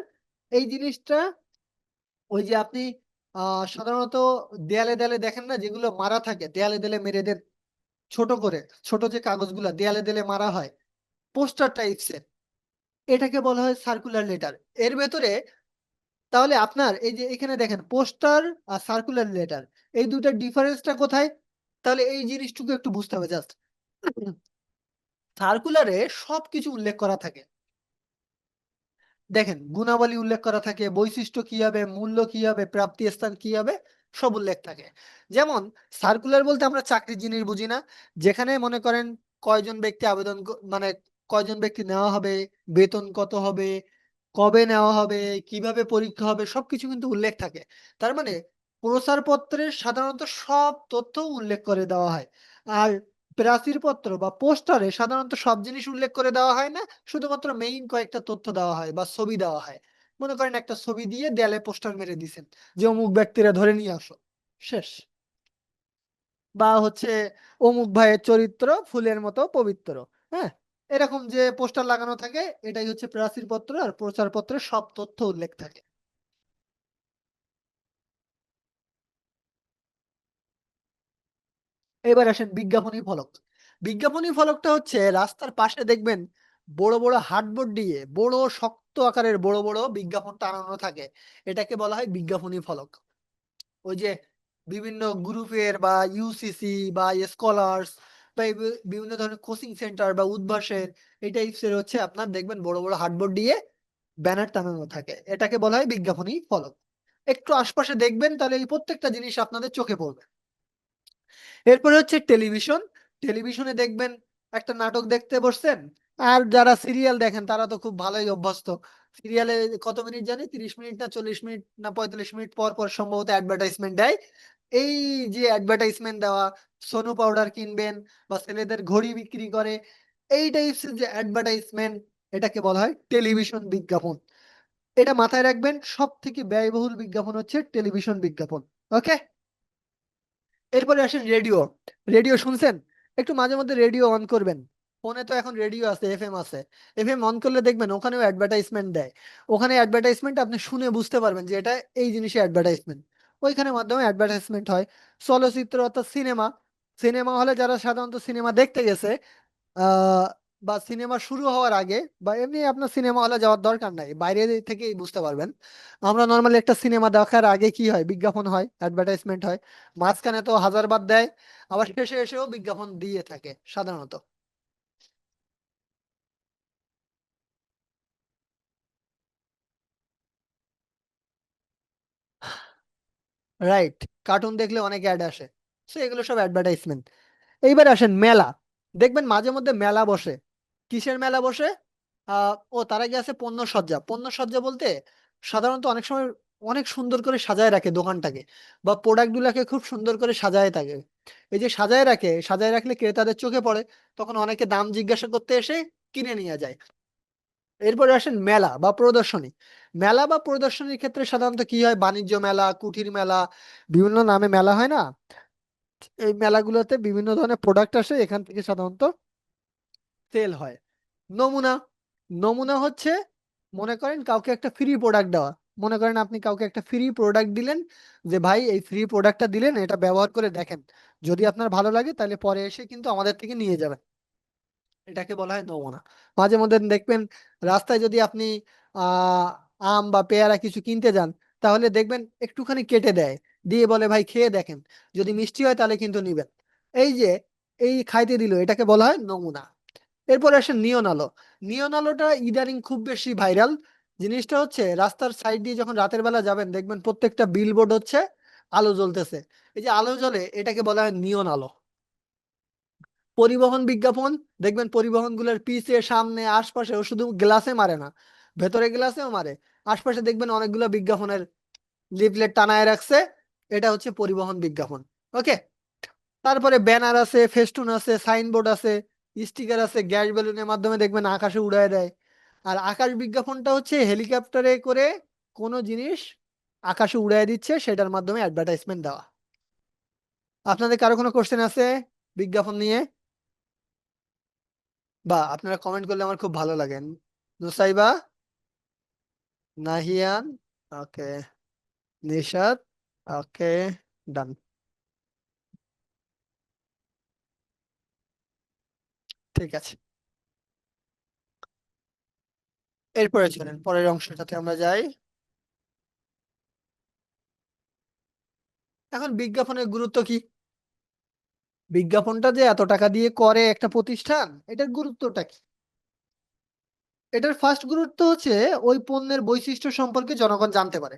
এই জিনিসটা ওই যে আপনি সাধারণত দেয়ালে দেয়ালে দেখেন না, যেগুলো মারা থাকে দেয়ালে দেয়ালে মেরে দেন ছোট করে, ছোট যে কাগজগুলো দেয়ালে দেয়ালে মারা হয়, পোস্টার টাইপস এর, এটাকে বলা হয় সার্কুলার লেটার। এর ভেতরে তাহলে আপনার এই যে এখানে দেখেন পোস্টার আর সার্কুলার লেটার, এই দুটার ডিফারেন্সটা কোথায়? তাহলে এই জিনিসটুকু একটু বুঝতে হবে জাস্ট। সার্কুলারে সবকিছু উল্লেখ করা থাকে। দেখেন গুণাবলী উল্লেখ করা থাকে, বৈশিষ্ট্য কি হবে, মূল্য কি হবে, প্রাপ্তি স্থান কি হবে, সব উল্লেখ থাকে। যেমন সার্কুলার বলতে আমরা চাকরির জিনিস বুঝি না, যেখানে মনে করেন কয়জন ব্যক্তি আবেদন মানে কয়জন ব্যক্তি নেওয়া হবে, বেতন কত হবে, কবে নেওয়া হবে, কিভাবে পরীক্ষা হবে, সবকিছু কিন্তু উল্লেখ থাকে। তার মানে প্রচারপত্রে সাধারণত সব তথ্য উল্লেখ করে দেওয়া হয়। আর প্রাচীর পত্র বা পোস্টারে সাধারণত সব জিনিস উল্লেখ করে দেওয়া হয় না, শুধুমাত্র মেইন কয়েকটা তথ্য দেওয়া হয় বা ছবি দেওয়া হয়। মনে করেন একটা ছবি দিয়ে দেয়ালে পোস্টার মেরে দিছেন যে অমুক ব্যক্তিরা ধরে নিয়ে আসো, শেষ। বা হচ্ছে অমুক ভাইয়ের চরিত্র ফুলের মতো পবিত্র, হ্যাঁ, এরকম যে পোস্টার লাগানো থাকে, এটাই হচ্ছে প্রাচীর পত্র। আর প্রচারপত্রে সব তথ্য উল্লেখ থাকে। এবার আসেন বিজ্ঞাপনী ফলক। বিজ্ঞাপনী ফলকটা হচ্ছে রাস্তার পাশে দেখবেন বড় বড় হার্ডবোর্ড দিয়ে বড় শক্ত আকারের বড় বড় বিজ্ঞাপন টানানো থাকে, এটাকে বলা হয় বিজ্ঞাপনী ফলক। ওই যে বিভিন্ন গ্রুপের বা ইউসিসি বা স্কলার্স বা বিভিন্ন ধরনের কোচিং সেন্টার বা উদ্ভাসের এই টাইপসের হচ্ছে আপনার দেখবেন বড় বড় হার্ডবোর্ড দিয়ে ব্যানার টানানো থাকে, এটাকে বলা হয় বিজ্ঞাপনী ফলক। একটু আশপাশে দেখবেন তাহলে এই প্রত্যেকটা জিনিস আপনাদের চোখে পড়বে। এরপরে হচ্ছে টেলিভিশন। টেলিভিশনে দেখবেন একটা নাটক দেখতে বসছেন, আর যারা সিরিয়াল দেখেন তারা তো খুব ভালোই অভ্যস্ত। সিরিয়ালে কত মিনিট জানি, 30 মিনিট না 40 মিনিট না 45 মিনিট পর পর সম্ভবত অ্যাডভার্টাইজমেন্ট দেয়। এই যে অ্যাডভার্টাইজমেন্ট দেওয়া, সোনু পাউডার কিনবেন বা ছেলেদের ঘড়ি বিক্রি করে, এই টাইপসের যে অ্যাডভার্টাইজমেন্ট, এটাকে বলা হয় টেলিভিশন বিজ্ঞাপন। এটা মাথায় রাখবেন, সব থেকে ব্যয়বহুল বিজ্ঞাপন হচ্ছে টেলিভিশন বিজ্ঞাপন। ওকে। এরপরে আসেন রেডিও। রেডিও শুনছেন? একটু মাঝে মধ্যে রেডিও অন করবেন। ফোনে তো এখন রেডিও আছে, এফএম আছে। এফএম অন করলে দেখবেন ওখানেও অ্যাডভার্টাইজমেন্ট দেয়। ওখানে অ্যাডভার্টাইজমেন্ট আপনি শুনে বুঝতে পারবেন যে এটা এই জিনিসের অ্যাডভার্টাইজমেন্ট। ওইখানে মাধ্যমে অ্যাডভার্টাইজমেন্ট হয়। চলচ্চিত্র অর্থাৎ সিনেমা, সিনেমা হলে যারা সাধারণত সিনেমা দেখতে গেছে, আহ বা সিনেমা শুরু হওয়ার আগে, বা এমনি আপনার সিনেমা হলে যাওয়ার দরকার নাই, বাইরে থেকেই বুঝতে পারবেন। আমরা নর্মালি একটা সিনেমা দেখার আগে কি হয়, বিজ্ঞাপন হয়, অ্যাডভার্টাইজমেন্ট হয়। মাঝখানে তো হাজারবার দেয়, আবার শেষে এসেও বিজ্ঞাপন দিয়ে থাকে সাধারণত। রাইট। কার্টুন দেখলে অনেক অ্যাড আসে, তো এগুলো সব অ্যাডভার্টাইজমেন্ট। এইবার আসেন মেলা। দেখবেন মাঝে মধ্যে মেলা বসে। কিসের মেলা বসে? ও তার আগে আছে পণ্য সজ্জা। পণ্য সজ্জা বলতে সাধারণত অনেক সময় অনেক সুন্দর করে সাজায় রাখে দোকানটাকে, বা প্রোডাক্ট গুলাকে খুব সুন্দর করে সাজায় থাকে। এই যে সাজায় রাখে, সাজায় রাখলে ক্রেতাদের চোখে পড়ে, তখন অনেকে দাম জিজ্ঞাসা করতে এসে কিনে নিয়ে যায়। এরপরে আসেন মেলা বা প্রদর্শনী। মেলা বা প্রদর্শনীর ক্ষেত্রে সাধারণত কি হয়, বাণিজ্য মেলা, কুটির মেলা, বিভিন্ন নামে মেলা হয় না? এই মেলাগুলোতে বিভিন্ন ধরনের প্রোডাক্ট আসে, এখান থেকে সাধারণত সেল হয়। নমুনা। নমুনা হচ্ছে, মনে করেন কাউকে একটা ফ্রি প্রোডাক্ট দেওয়া। মনে করেন আপনি কাউকে একটা ফ্রি প্রোডাক্ট দিলেন, যে ভাই এই ফ্রি প্রোডাক্টটা দিলেন, এটা ব্যবহার করে দেখেন, যদি আপনার ভালো লাগে তাহলে পরে এসে কিন্তু আমাদের থেকে নিয়ে যাবেন। এটাকে বলা হয় নমুনা। মাঝে মধ্যে দেখবেন রাস্তায় যদি আপনি আহ আম বা পেয়ারা কিছু কিনতে যান, তাহলে দেখবেন একটুখানি কেটে দেয়, দিয়ে বলে ভাই খেয়ে দেখেন, যদি মিষ্টি হয় তাহলে কিন্তু নিবেন। এই যে এই খাইতে দিল, এটাকে বলা হয় নমুনা। এরপরে আসে নিয়ন আলো। নিয়ন আলোটা ইদানিং খুব বেশি ভাইরাল। জিনিসটা হচ্ছে রাস্তার সাইড দিয়ে যখন রাতের বেলা যাবেন, দেখবেন প্রত্যেকটা বিলবোর্ড হচ্ছে আলো জ্বলতেছে। এই যে আলো জ্বলে, এটাকে বলা হয় নিয়ন আলো। পরিবহন বিজ্ঞাপন। দেখবেন পরিবহন গুলোর পিছে সামনে আশপাশে ও শুধু গ্লাসে মারে না, ভেতরে গ্লাসেও মারে। আশপাশে দেখবেন অনেকগুলো বিজ্ঞাপনের লিফলেট টানায় রাখছে। এটা হচ্ছে পরিবহন বিজ্ঞাপন। ওকে। তারপরে ব্যানার আছে, ফেস্টুন আছে, সাইনবোর্ড আছে, স্টিকার আছে, গ্যাস বেলুনের মাধ্যমে দেখবেন আকাশে উড়ায় দেয়। আর আকাশ বিজ্ঞাপনটা হচ্ছে হেলিকপ্টারে করে কোনো জিনিস আকাশে উড়ায় দিচ্ছে, সেটার মাধ্যমে অ্যাডভার্টাইজমেন্ট দেওয়া। আপনাদের কারো কোনো কোশ্চেন আছে বিজ্ঞাপন নিয়ে? বা আপনারা কমেন্ট করলে আমার খুব ভালো লাগে। নুসাইবা, নাহিয়ান, ওকে, নিশাত, ওকে, ডান। ঠিক আছে। এরপরে চলেন পরের অংশটাতে আমরা যাই। এখন বিজ্ঞাপনের গুরুত্ব কি? বিজ্ঞাপনটা যে এত টাকা দিয়ে করে একটা প্রতিষ্ঠান, এটার গুরুত্বটা কি? এটার ফার্স্ট গুরুত্ব হচ্ছে ওই পণ্যের বৈশিষ্ট্য সম্পর্কে জনগণ জানতে পারে।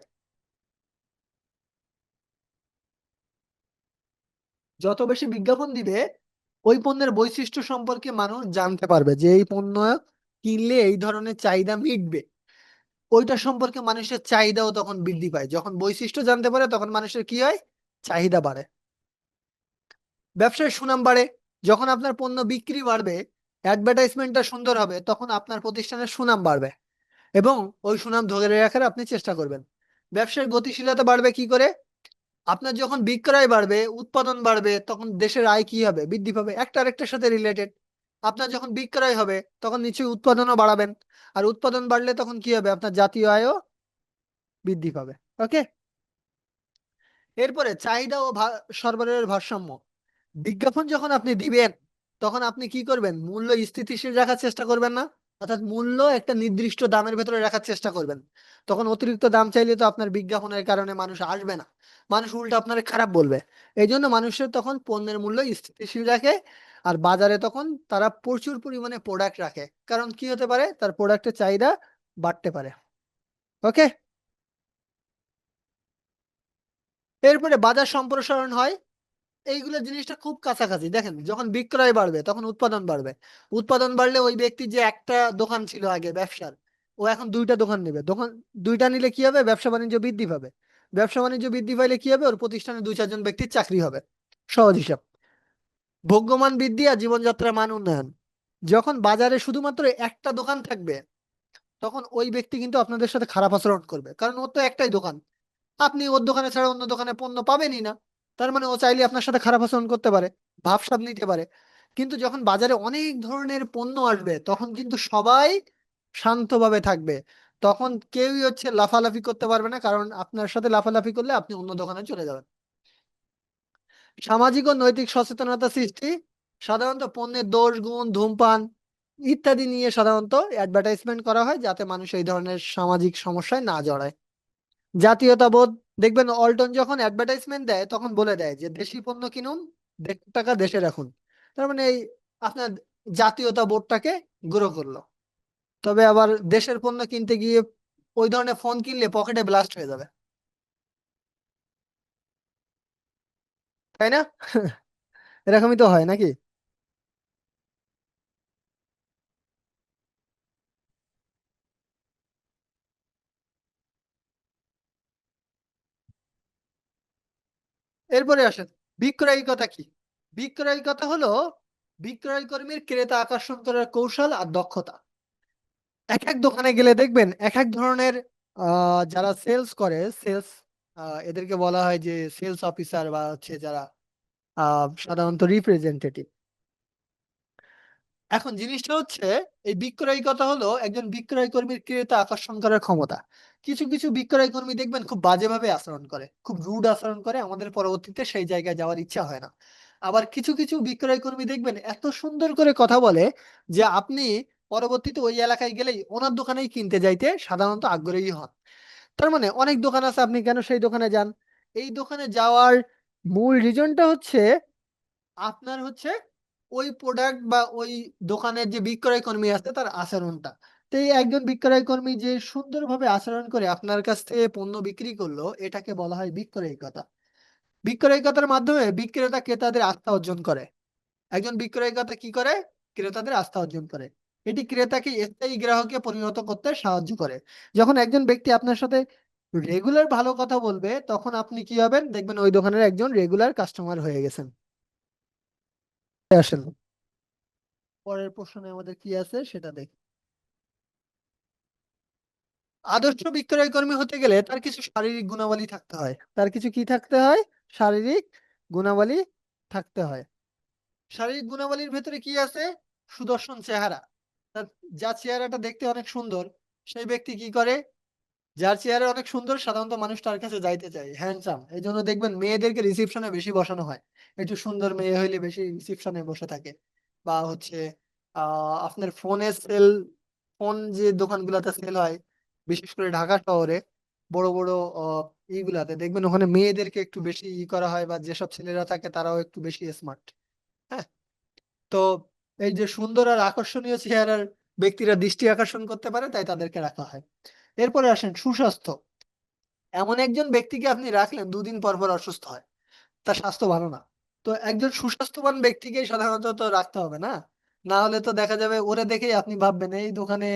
যত বেশি বিজ্ঞাপন দিবে, ওই পণ্যের বৈশিষ্ট্য সম্পর্কে মানুষ জানতে পারবে, যে এই পণ্য কিনলে এই ধরনের চাহিদা মিটবে। ওইটা সম্পর্কে মানুষের চাহিদাও তখন বৃদ্ধি পায়। যখন বৈশিষ্ট্য জানতে পারে, তখন মানুষের কি হয়, চাহিদা বাড়ে। ব্যবসায় সুনাম বাড়ে। যখন আপনার পণ্য বিক্রি বাড়বে, অ্যাডভার্টাইজমেন্টটা সুন্দর হবে, তখন আপনার প্রতিষ্ঠানের সুনাম বাড়বে, এবং ওই সুনাম ধরে রাখার আপনি চেষ্টা করবেন। ব্যবসায় গতিশীলতা বাড়বে কি করে? আপনার যখন বিক্রয় বাড়বে, উৎপাদন বাড়বে, তখন দেশের আয় কি হবে, বৃদ্ধি পাবে। একটা আরেকটার সাথে রিলেটেড। আপনার যখন বিক্রয় হবে, তখন নিশ্চয়ই উৎপাদনও বাড়াবেন। আর উৎপাদন বাড়লে তখন কি হবে, আপনার জাতীয় আয়ও বৃদ্ধি পাবে। ওকে। এরপরে চাহিদা ও সরবরাহের ভারসাম্য। বিজ্ঞাপন যখন আপনি দিবেন, তখন আপনি কি করবেন, মূল্য স্থিতিশীল রাখার চেষ্টা করবেন না? অর্থাৎ মূল্য একটা নির্দিষ্ট দামের ভেতরে রাখার চেষ্টা করবেন। তখন অতিরিক্ত দাম চাইলে তো আপনার বিজ্ঞাপনের কারণে মানুষ আসবে না, মানুষ উল্টো আপনার খারাপ বলবে। এই জন্য মানুষের তখন পণ্যের মূল্য স্থিতিশীল রাখে। আর বাজারে তখন তারা প্রচুর পরিমাণে প্রোডাক্ট রাখে, কারণ কি হতে পারে, তার প্রোডাক্টের চাহিদা বাড়তে পারে। ওকে। এরপরে বাজার সম্প্রসারণ হয়। এইগুলো জিনিসটা খুব কাছাকাছি। দেখেন, যখন বিক্রয় বাড়বে তখন উৎপাদন বাড়বে। উৎপাদন বাড়লে ওই ব্যক্তি যে একটা দোকান ছিল আগে ব্যবসার, ও এখন দুইটা দোকান নেবে। দোকান দুইটা নিলে কি হবে, ব্যবসা বাণিজ্য বৃদ্ধি পাবে। ব্যবসা বাণিজ্য বৃদ্ধি পাইলে কি হবে, ওর প্রতিষ্ঠানে দুই চারজন ব্যক্তির চাকরি হবে। সহজ হিসাব। ভোগ্যমান বৃদ্ধি আর জীবনযাত্রার মান উন্নয়ন। যখন বাজারে শুধুমাত্র একটা দোকান থাকবে, তখন ওই ব্যক্তি কিন্তু আপনাদের সাথে খারাপ আচরণ করবে, কারণ ওর তো একটাই দোকান। আপনি ওর দোকানে ছাড়া অন্য দোকানে পণ্য পাবেনই না। তার মানে ও চাইলে আপনার সাথে খারাপ আচরণ করতে পারে, ভাবসাব নিতে পারে। কিন্তু যখন বাজারে অনেক ধরনের পণ্য আসবে, তখন কিন্তু সবাই শান্তভাবে থাকবে। তখন কেউই লাফালাফি করতে পারবে না, কারণ আপনার সাথে লাফালাফি করলে আপনি অন্য দোকানে চলে যাবেন। সামাজিক ও নৈতিক সচেতনতা সৃষ্টি। সাধারণত পণ্যের দোষ গুণ, ধূমপান ইত্যাদি নিয়ে সাধারণত অ্যাডভার্টাইজমেন্ট করা হয়, যাতে মানুষ এই ধরনের সামাজিক সমস্যায় না জড়ায়। জাতীয়তাবোধ। দেখবেন অল্টন যখন অ্যাডভার্টাইজমেন্ট দেয় তখন বলে দেয় যে দেশি পণ্য কিনুন, দেশের টাকা দেশে রাখুন। তার মানে এই আপনার জাতীয়তা বোধটাকে গ্রো করলো। তবে আবার দেশের পণ্য কিনতে গিয়ে ওই ধরনের ফোন কিনলে পকেটে ব্লাস্ট হয়ে যাবে, তাই না? এরকমই তো হয় নাকি? এরপরে আসেন, বিক্রয়িকতা কি? বিক্রয়িকতা হলো বিক্রয় কর্মীর ক্রেতা আকর্ষণ করার কৌশল আর দক্ষতা। এক এক দোকানে গেলে দেখবেন এক এক ধরনের যারা সেলস করে, সেলস, এদেরকে বলা হয় যে সেলস অফিসার, বা যারা সাধারণত রিপ্রেজেন্টেটিভ। এখন জিনিসটা এই বিক্রয়িকতা হলো একজন বিক্রয় কর্মীর ক্রেতা আকর্ষণ করার ক্ষমতা। কিছু কিছু বিক্রয় কর্মী দেখবেন খুব বাজেভাবে আচরণ করে, খুব রুড আচরণ করে, আমাদের পরবর্তীতে সেই জায়গায় যাওয়ার ইচ্ছা হয় না। আবার কিছু কিছু বিক্রয় কর্মী দেখবেন এত সুন্দর করে কথা বলে যে আপনি পরবর্তীতে ওই এলাকায় গেলেই ওনার দোকানেই কিনতে যাইতে সাধারণত আগ্রহী হন। তার মানে অনেক দোকান আছে, আপনি কেন সেই দোকানে যান? এই দোকানে যাওয়ার মূল রিজনটা আপনার ওই প্রোডাক্ট বা ওই দোকানের যে বিক্রয় কর্মী আছে তার আচরণটা। তো এই একজন বিক্রয় কর্মী যে সুন্দরভাবে আচরণ করে আপনার কাছ থেকে পণ্য বিক্রি করলো, এটাকে বলা হয় বিক্রয়িকতা। বিক্রয়িকতার মাধ্যমে বিক্রেতা ক্রেতাদের আস্থা অর্জন করে। একজন বিক্রয়িকতা কি করে? ক্রেতাদের আস্থা অর্জন করে। এটি ক্রেতাকে স্থায়ী গ্রাহকে পরিণত করতে সাহায্য করে। যখন একজন ব্যক্তি আপনার সাথে রেগুলার ভালো কথা বলবে, তখন আপনি কি হবেন, দেখবেন ওই দোকানের একজন রেগুলার কাস্টমার হয়ে গেছেন। আসেন, পরের প্রশ্নে আমাদের কি আছে সেটা দেখি। আদর্শ বিক্রয় কর্মী হতে গেলে তার কিছু শারীরিক গুণাবলী থাকতে হয়। তার কিছু কি থাকতে হয়? শারীরিক গুণাবলী থাকতে হয়। শারীরিক গুণাবলীর ভেতরে কি আছে? সুদর্শন চেহারা। তার যার চেহারাটা দেখতে অনেক সুন্দর, সেই ব্যক্তি কি করে, যার চেহারা অনেক সুন্দর সাধারণত মানুষ তার কাছে যাইতে চায়, হ্যান্ডসাম। এই জন্য দেখবেন মেয়েদেরকে রিসিপশনে বেশি বসানো হয়। একটু সুন্দর মেয়ে হইলে বেশি রিসিপশনে বসে থাকে। বা আপনার ফোন যে দোকানগুলোতে সেল হয়, বিশেষ করে ঢাকা শহরে বড় বড় ইগুলাতে দেখবেন ওখানে মেয়েদেরকে একটু বেশি করা হয়, বা যেসব ছেলেরা থাকে তারাও একটু বেশি স্মার্ট। হ্যাঁ। তো এই যে সুন্দর আর আকর্ষণীয় চেহারার ব্যক্তিরা দৃষ্টি আকর্ষণ করতে পারে, তাই তাদেরকে রাখা হয়। এরপরে আসেন সুস্বাস্থ্য। এমন একজন ব্যক্তিকে আপনি রাখলেন, দুদিন পর পর অসুস্থ হয়, তার স্বাস্থ্য ভালো না। তো একজন সুস্বাস্থ্যবান ব্যক্তিকে সাধারণত তো রাখতে হবে না। না হলে তো দেখা যাবে ওরে দেখেই আপনি ভাববেন এই দোকানে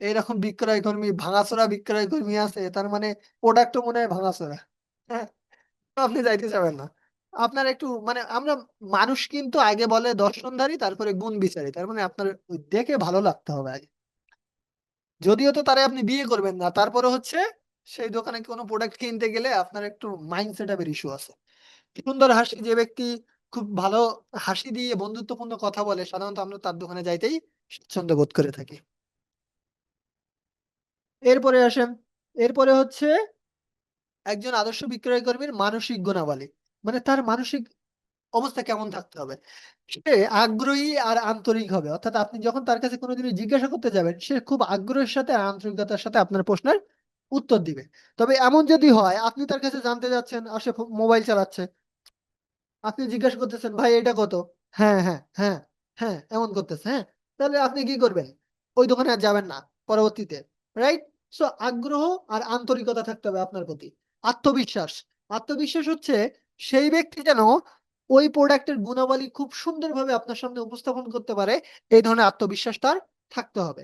এইরকম বিক্রয় কর্মী, ভাঙাচোরা বিক্রয় কর্মী আছে, তার মানে প্রোডাক্টও মনে হয় ভাঙাচোরা। হ্যাঁ। তো আপনি যাইতে চাবেন না। আপনার একটু মানে আমরা মানুষ কিন্তু আগে বলে দর্শনধারী, তারপরে গুণ বিচারী। তার মানে আপনার ওই দেখে ভালো লাগতে হবে আগে। যদিও তো তারে আপনি বিয়ে করবেন না, তারপরে সেই দোকানে কোনো প্রোডাক্ট কিনতে গেলে আপনার একটু মাইন্ড সেট আপের ইস্যু আছে। সুন্দর হাসি যে ব্যক্তি খুব ভালো হাসি দিয়ে বন্ধুত্বপূর্ণ কথা বলে, সাধারণত আমরা তার দোকানে যাইতেই স্বাচ্ছন্দ্য বোধ করে থাকি। এরপরে আসেন, এরপরে একজন আদর্শ বিক্রয় কর্মীর মানসিক গুণাবলী। মানে তার মানসিক অবস্থা কেমন থাকতে হবে? সে আগ্রহী আর আন্তরিক হবে, অর্থাৎ আপনি যখন তার কাছে কোনো জিনিস জিজ্ঞাসা করতে যাবেন সে খুব আগ্রহের সাথে আর আন্তরিকতার সাথে আপনার প্রশ্নের উত্তর দিবে। তবে এমন যদি হয় আপনি তার কাছে জানতে যাচ্ছেন আর সে মোবাইল চালাচ্ছে, আপনি জিজ্ঞাসা করতেছেন ভাই এটা কত, হ্যাঁ হ্যাঁ হ্যাঁ হ্যাঁ এমন করতেছে, হ্যাঁ, তাহলে আপনি কি করবেন? ওই দোকানে আর যাবেন না পরবর্তীতে, রাইট? সো আগ্রহ আর আন্তরিকতা থাকতে হবে আপনার প্রতি। আত্মবিশ্বাস, আত্মবিশ্বাস হচ্ছে সেই ব্যক্তি যেন ওই প্রোডাক্টের গুণাবলী খুব সুন্দরভাবে আপনার সামনে উপস্থাপন করতে পারে, এই ধরনের আত্মবিশ্বাস তার থাকতে হবে।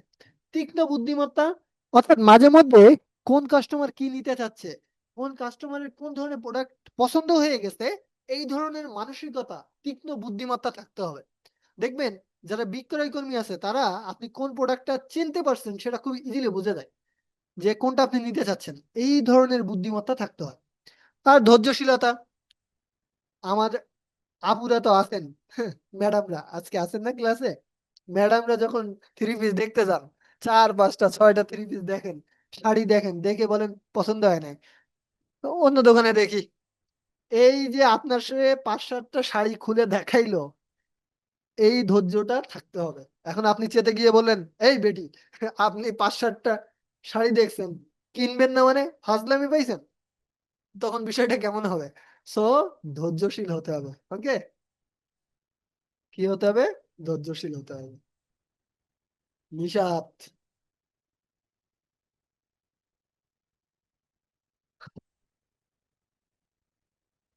তীক্ষ্ণ বুদ্ধিমত্তা, অর্থাৎ মাঝে মধ্যে কোন কাস্টমার কি নিতে চাচ্ছে, কোন কাস্টমারের কোন ধরনের প্রোডাক্ট পছন্দ হয়ে গেছে, এই ধরনের মানসিকতা, তীক্ষ্ণ বুদ্ধিমত্তা থাকতে হবে। দেখবেন যারা বিক্রয় কর্মী আছে তারা আপনি কোন প্রোডাক্টটা চিনতে পারছেন সেটা খুব ইজিলি বোঝা যায় যে কোনটা আপনি নিতে চাচ্ছেন। এই ধরনের বুদ্ধিমত্তা থাকতে হয়। আর ধৈর্যশীলতা, আমার আপুরা তো আছেন, ম্যাডামরা আজকে আছেন না ক্লাসে, ম্যাডামরা যখন থ্রি পিস দেখতে যান, চার পাঁচটা ছয়টা থ্রি পিস দেখেন, শাড়ি দেখেন, দেখে বলেন পছন্দ হয় না, তো অন্য দোকানে দেখি। এই যে আপনার সে পাঁচ সাতটা শাড়ি খুলে দেখাইলো, এই ধৈর্যটা থাকতে হবে। এখন আপনি চেতে গিয়ে বললেন এই বেটি, আপনি পাঁচ সাতটা শাড়ি দেখছেন, কিনবেন না মানে ফাজলামি পাইছেন, তখন বিষয়টা কেমন হবে? সো ধৈর্যশীল হতে হবে। ওকে, কি হতে হবে? ধৈর্যশীল হতে হবে। নিশাত,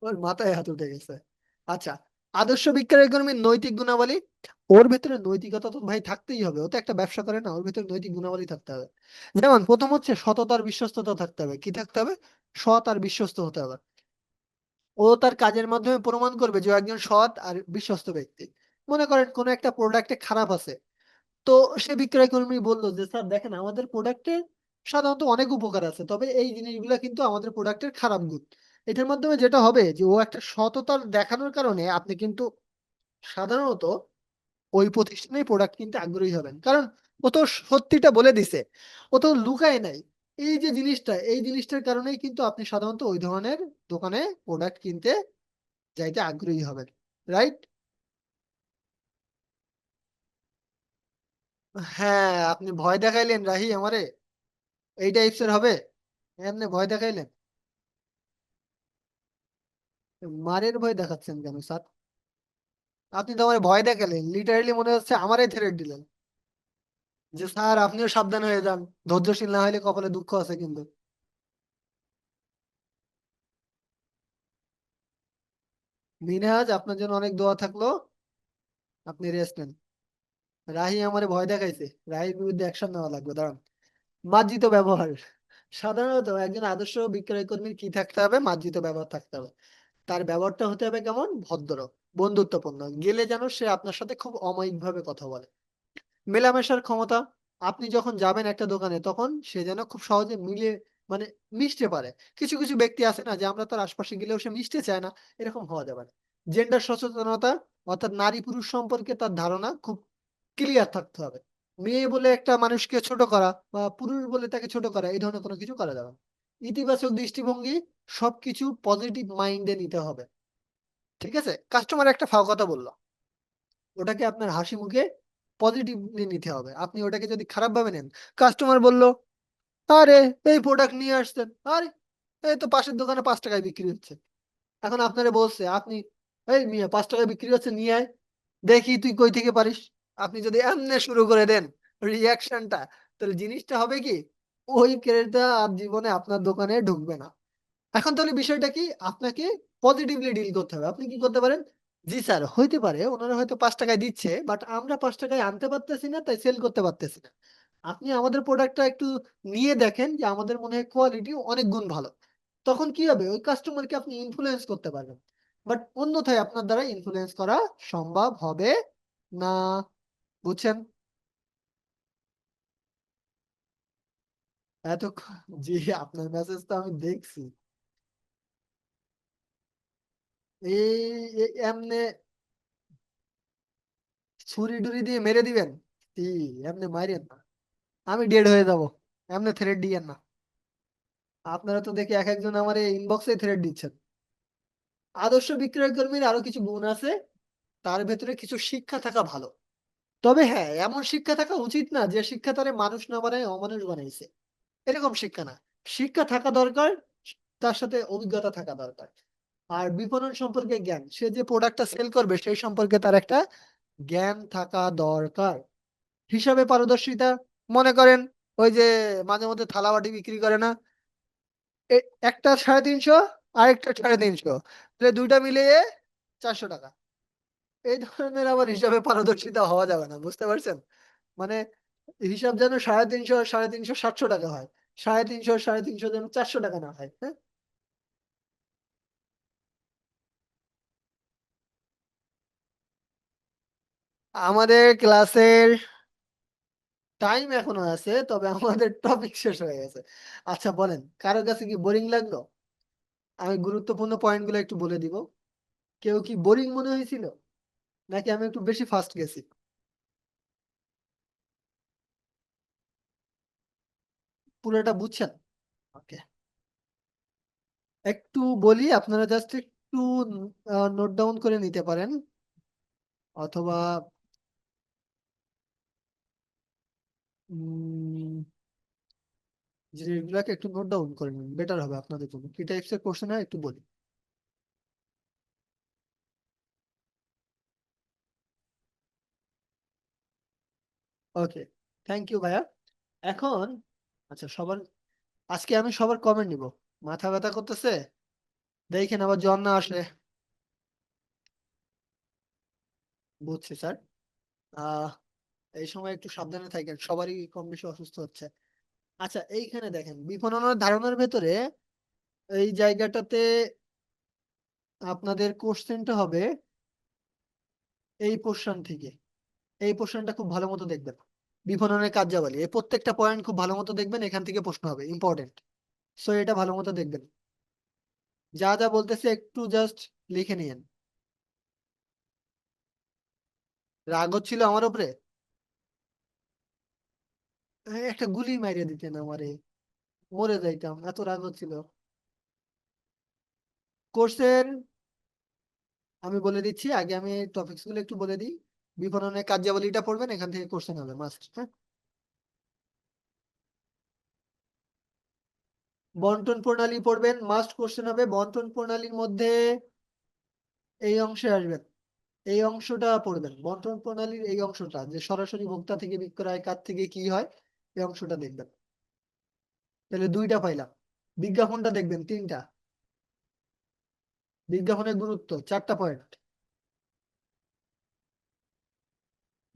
ওর মাথায় হাত উঠে গেছে। আচ্ছা, আদর্শ বিক্রয় কর্মীর নৈতিক গুণাবলী, ওর ভেতরে নৈতিকতা তো ভাই থাকতেই হবে, ও তো একটা ব্যবসা করে না, ওর ভেতরে নৈতিক গুণাবলী থাকতে হবে। যেমন প্রথম হচ্ছে সততার বিশ্বস্ততা থাকতে হবে। কি থাকতে হবে? সৎ আর বিশ্বস্ত হতে হবে। ও তার কাজের মাধ্যমে প্রমাণ করবে যে ও একজন সৎ আর বিশ্বস্ত ব্যক্তি। মনে করেন কোন একটা প্রোডাক্টে খারাপ আছে, তো সে বিক্রয় কর্মী বললো যে স্যার দেখেন আমাদের প্রোডাক্টে সাধারণত অনেক উপকার আছে, তবে এই জিনিসগুলো কিন্তু আমাদের প্রোডাক্টের খারাপ গুণ। এটার মাধ্যমে যেটা হবে যে ও একটা সততার দেখানোর কারণে আপনি কিন্তু সাধারণত ওই প্রতিষ্ঠানে প্রোডাক্ট কিনতে আগ্রহী হবেন, কারণ ও তো সত্যিটা বলে দিছে, ও তো লুকায় নাই। এই যে জিনিসটা, এই জিনিসটার কারণেই কিন্তু আপনি সাধারণত ওই ধরনের দোকানে প্রোডাক্ট কিনতে যাইতে আগ্রহী হবেন, রাইট? হ্যাঁ, আপনি ভয় দেখাইলেন রাহি আমারে, এই টাইপসের হবে, এমনি ভয় দেখাইলেন। মারের ভয় দেখাচ্ছেন কেন স্যার? আপনি তো আমার ভয় দেখালেন, লিটারালি মনে হচ্ছে আমারই থ্রেট দিলেন যে স্যার আপনিও সাবধান হয়ে যান, ধৈর্যশীল না হলে কপালে দুঃখ আছে কিন্তু। মিনহাজ, আপনার জন্য অনেক দোয়া থাকলো, আপনি রেস্ট নেন। রাহি আমারে ভয় দেখাইছে, রাহির বিরুদ্ধে অ্যাকশন নেওয়া লাগবে, দাঁড়ান। মার্জিত ব্যবহার, সাধারণত একজন আদর্শ বিক্রয় কর্মীর কি থাকতে হবে? মার্জিত ব্যবহার থাকতে হবে। তার ব্যবহারটা হতে হবে কেমন? ভদ্র, বন্ধুত্বপূর্ণ, গেলে যেন সে আপনার সাথে খুব অমায়িক ভাবে কথা বলে। মেলামেশার ক্ষমতা, আপনি যখন যাবেন একটা দোকানে তখন সে যেন খুব সহজে মিলে, মানে মিশতে পারে। কিছু কিছু ব্যক্তি আছে না যে আমরা তার আশপাশে গেলেও সে মিশতে চায় না, এরকম হওয়া যাবে না। জেন্ডার সচেতনতা, অর্থাৎ নারী পুরুষ সম্পর্কে তার ধারণা খুব ক্লিয়ার থাকতে হবে। মেয়ে বলে একটা মানুষকে ছোট করা বা পুরুষ বলে তাকে ছোট করা, এই ধরনের কোনো কিছু করা যাবে না। ইতিবাচক দৃষ্টিভঙ্গি, সবকিছু পজিটিভ মাইন্ডে নিতে হবে। ঠিক আছে, কাস্টমার একটা ফাও কথা বললো, ওটাকে আপনার হাসি মুখে পজিটিভলি নিতে হবে। আপনি ওটাকে যদি খারাপ ভাবে নেন, কাস্টমার বলল আরে এই প্রোডাক্ট নিয়ে আসছেন, আরে এই তো পাশের দোকানে 5 টাকায় বিক্রি হচ্ছে, এখন আপনারে বলছে আপনি, এই মিয়া 5 টাকায় বিক্রি হচ্ছে নিয়ে আয়, দেখি তুই কই থেকে পারিস। আপনি যদি এমনি শুরু করে দেন রিয়াকশনটা, তাহলে জিনিসটা হবে কি, ওই ক্রেতা আর জীবনে আপনার দোকানে ঢুকবে না। এখন তাহলে বিষয়টা কি, আপনাকে পজিটিভলি ডিল করতে হবে। আপনি কি করতে পারেন? জি স্যার, হইতে পারে ওনারা হয়তো 5 টাকায় দিচ্ছে, বাট আমরা 5 টাকায় আনতে পারতেছি না তাই সেল করতে পারতেছি না। আপনি আমাদের প্রোডাক্টটা একটু নিয়ে দেখেন যে আমাদের মনে হয় কোয়ালিটি অনেক গুণ ভালো, তখন কি হবে, ওই কাস্টমারকে আপনি ইনফ্লুয়েন্স করতে পারবেন। বাট অন্যথায় আপনার দ্বারা ইনফ্লুয়েন্স করা সম্ভব হবে না। বুঝছেন? এত, জি, আপনার মেসেজ তো আমি দেখছি। এমনে ছুরি টুরি দিয়ে মেরে দিবেন? ই, এমনি মাইরেন না, আমি ডেড হয়ে যাব, এমনি থ্রেড দিয়েন না। আপনারা তো দেখি এক একজন আমার ইনবক্সে থ্রেড দিচ্ছেন। আদর্শ বিক্রয় কর্মীর আরো কিছু গুণ আছে, তার ভেতরে কিছু শিক্ষা থাকা ভালো। তবে হ্যাঁ, এমন শিক্ষা থাকা উচিত না যে শিক্ষা তারে মানুষ না বানায় অমানুষ বানাইছে, এরকম শিক্ষা না। শিক্ষা থাকা দরকার, তার সাথে অভিজ্ঞতা থাকা দরকার। আর বিপণন সম্পর্কে জ্ঞান, সে যে প্রোডাক্টটা সেল করবে সেই সম্পর্কে তার একটা জ্ঞান থাকা দরকার। হিসাবে পারদর্শিতা, মনে করেন ওই যে মাঝে মধ্যে থালা বাটি বিক্রি করে না, একটা 350, আরেকটা 350, তাহলে দুইটা মিলিয়ে 400 টাকা। এই ধরনের আবার হিসাবে পারদর্শিতা হওয়া যাবে না, বুঝতে পারছেন? মানে হিসাব যেন 350 আর 350 700 টাকা হয়, 350 আর 350 যেন 400 টাকা না হয়, হ্যাঁ। আমাদের ক্লাসের টাইম এখনো আছে, তবে আমাদের টপিক শেষ হয়ে গেছে। আচ্ছা বলেন, কারো কাছে কি বোরিং লাগলো? আমি গুরুত্বপূর্ণ পয়েন্ট গুলো একটু বলে দিব। কেউ কি বোরিং মনে হয়েছিল, নাকি আমি একটু বেশি ফাস্ট গেছি? পুরোটা বুঝছেন? ওকে, একটু বলি, আপনারা জাস্ট একটু নোট ডাউন করে নিতে পারেন, অথবা উম, জিনিসগুলোকে একটু নোট ডাউন করে নিন, বেটার হবে আপনাদের জন্য। কি টাইপস এর কোশ্চেন হয় একটু বলি। ওকে, থ্যাংক ইউ ভাইয়া। এখন আচ্ছা, সবার আজকে আমি সবার কমেন্ট নিব। মাথা ব্যথা করতেছে, দেখেন আবার জ্বর না আসে। বুঝছি স্যার। আহ এই সময় একটু সাবধানে থাকেন, সবারই কম বেশি অসুস্থ হচ্ছে। আচ্ছা, এইখানে দেখেন বিপণনের ধারণার ভেতরে এই জায়গাটাতে আপনাদের কোশ্চেনটা হবে এই পোর্শন থেকে। এই পোর্শনটা খুব ভালো মতো দেখবেন। বিপণনের কার্যাবলী, এই প্রত্যেকটা পয়েন্ট খুব ভালো মতো দেখবেন, এখান থেকে প্রশ্ন হবে ইম্পর্টেন্ট। সো এটা ভালো মতো দেখবেন। যা যা বলতেছে একটু জাস্ট লিখে নিয়েন। রাগ হচ্ছিল আমার উপরে? একটা গুলি মাইরে দিতেন আমারে, মরে যাইতাম, এত রাগ হচ্ছিল। কোর্সের আমি বলে দিচ্ছি, আগে আমি টপিকস গুলো একটু বলে দিই। বিপণনের কার্যাবলীটা পড়বেন, এখান থেকে কোশ্চেন হবে মাস্ট, হ্যাঁ। বন্টন প্রণালী পড়বেন, মাস্ট কোশ্চেন হবে। বন্টন প্রণালীর মধ্যে এই অংশে আসবেন, এই অংশটা পড়বেন। বন্টন প্রণালীর এই অংশটা, যে সরাসরি ভোক্তা থেকে বিক্রয়, কার থেকে কি হয়, এই অংশটা দেখবেন। তাহলে দুইটা পাইলাম। বিজ্ঞাপনটা দেখবেন, তিনটা। বিজ্ঞাপনের গুরুত্ব, 4টা পয়েন্ট।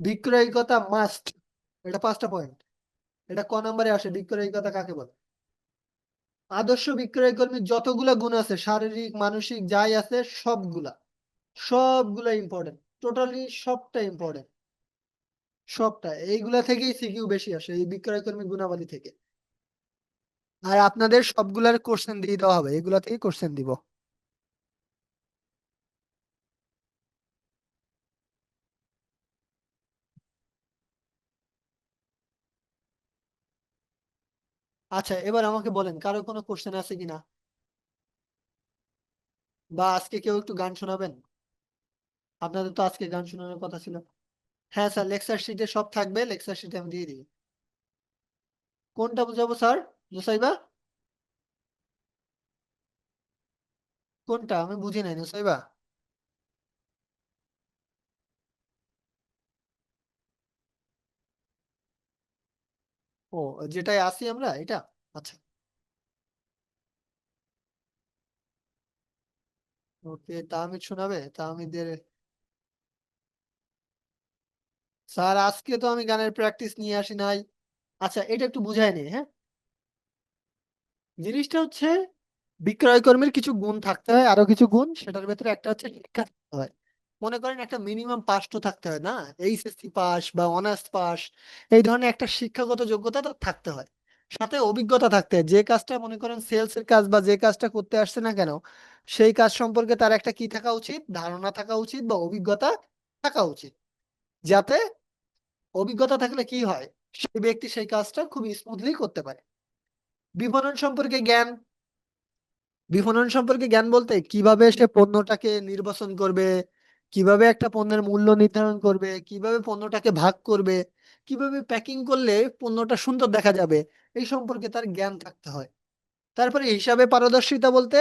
বিক্রয়িকতা মাস্ট, এটা 5টা পয়েন্ট। এটা ক নম্বরে আসে, বিক্রয়িকতা কাকে বলে? আদর্শ বিক্রয় কর্মীর যতগুলা গুণ আছে, শারীরিক মানসিক যাই আছে, সবগুলা, সবগুলা ইম্পর্টেন্ট, টোটালি সবটা ইম্পর্টেন্ট। সবটা এইগুলা থেকেই সিকিউ বেশি আসে, এই বিক্রয় কর্মী গুণাবলী থেকে। আর আপনাদের সবগুলার কোশ্চেন দিয়ে দেওয়া হবে, এগুলা থেকে কোশ্চেন দিব। আচ্ছা, এবার আমাকে বলেন কারো কোনো কোশ্চেন আছে কিনা, বা আজকে কেউ একটু গান শোনাবেন? আপনাদের তো আজকে গান শোনানোর কথা ছিল। হ্যাঁ স্যার, লেকচার শিটে সব থাকবে, লেকচার শিটে আমি দিয়ে দিই। কোনটা বুঝাবো স্যার? নুসাইবা? কোনটা আমি বুঝি নাই, নুসাইবা? ও, যেটাই আছি আমরা, এটা? আচ্ছা, ওকে, তাহমিদ শোনাবে, তাহমিদের। স্যার আজকে তো আমি গানের প্র্যাকটিস নিয়ে আসি নাই। আচ্ছা, এটা একটু বুঝাই নি, হ্যাঁ। জিনিসটা হচ্ছে, বিক্রয় কর্মীর কিছু গুণ থাকতে হয়, আরো কিছু গুণ, সেটার ভেতরে একটা হচ্ছে শিক্ষা থাকতে হয়। মনে করেন একটা মিনিমাম পাস তো থাকতে হয় না, এইচএসসি পাস বা অনার্স পাস, এই ধরনের একটা শিক্ষাগত যোগ্যতা তো থাকতে হয়। সাথে অভিজ্ঞতা থাকতে হয়, যে কাজটা মনে করেন সেলস এর কাজ বা যে কাজটা করতে আসছে না কেন, সেই কাজ সম্পর্কে তার একটা কি থাকা উচিত, ধারণা থাকা উচিত বা অভিজ্ঞতা থাকা উচিত। যাতে অভিজ্ঞতা থাকলে কি হয়, সেই ব্যক্তি সেই কাজটা খুব স্মুথলি করতে পারে। বিপণন সম্পর্কে জ্ঞান, বিপণন সম্পর্কে জ্ঞান বলতে কিভাবে সে পণ্যটাকে নির্বাচন করবে, কিভাবে একটা পণ্যের মূল্য নির্ধারণ করবে, কিভাবে পণ্যটাকে ভাগ করবে, কিভাবে প্যাকিং করলে পণ্যটা সুন্দর দেখা যাবে, এই সম্পর্কে তার জ্ঞান থাকতে হয়। তারপরে হিসাবে পারদর্শিতা বলতে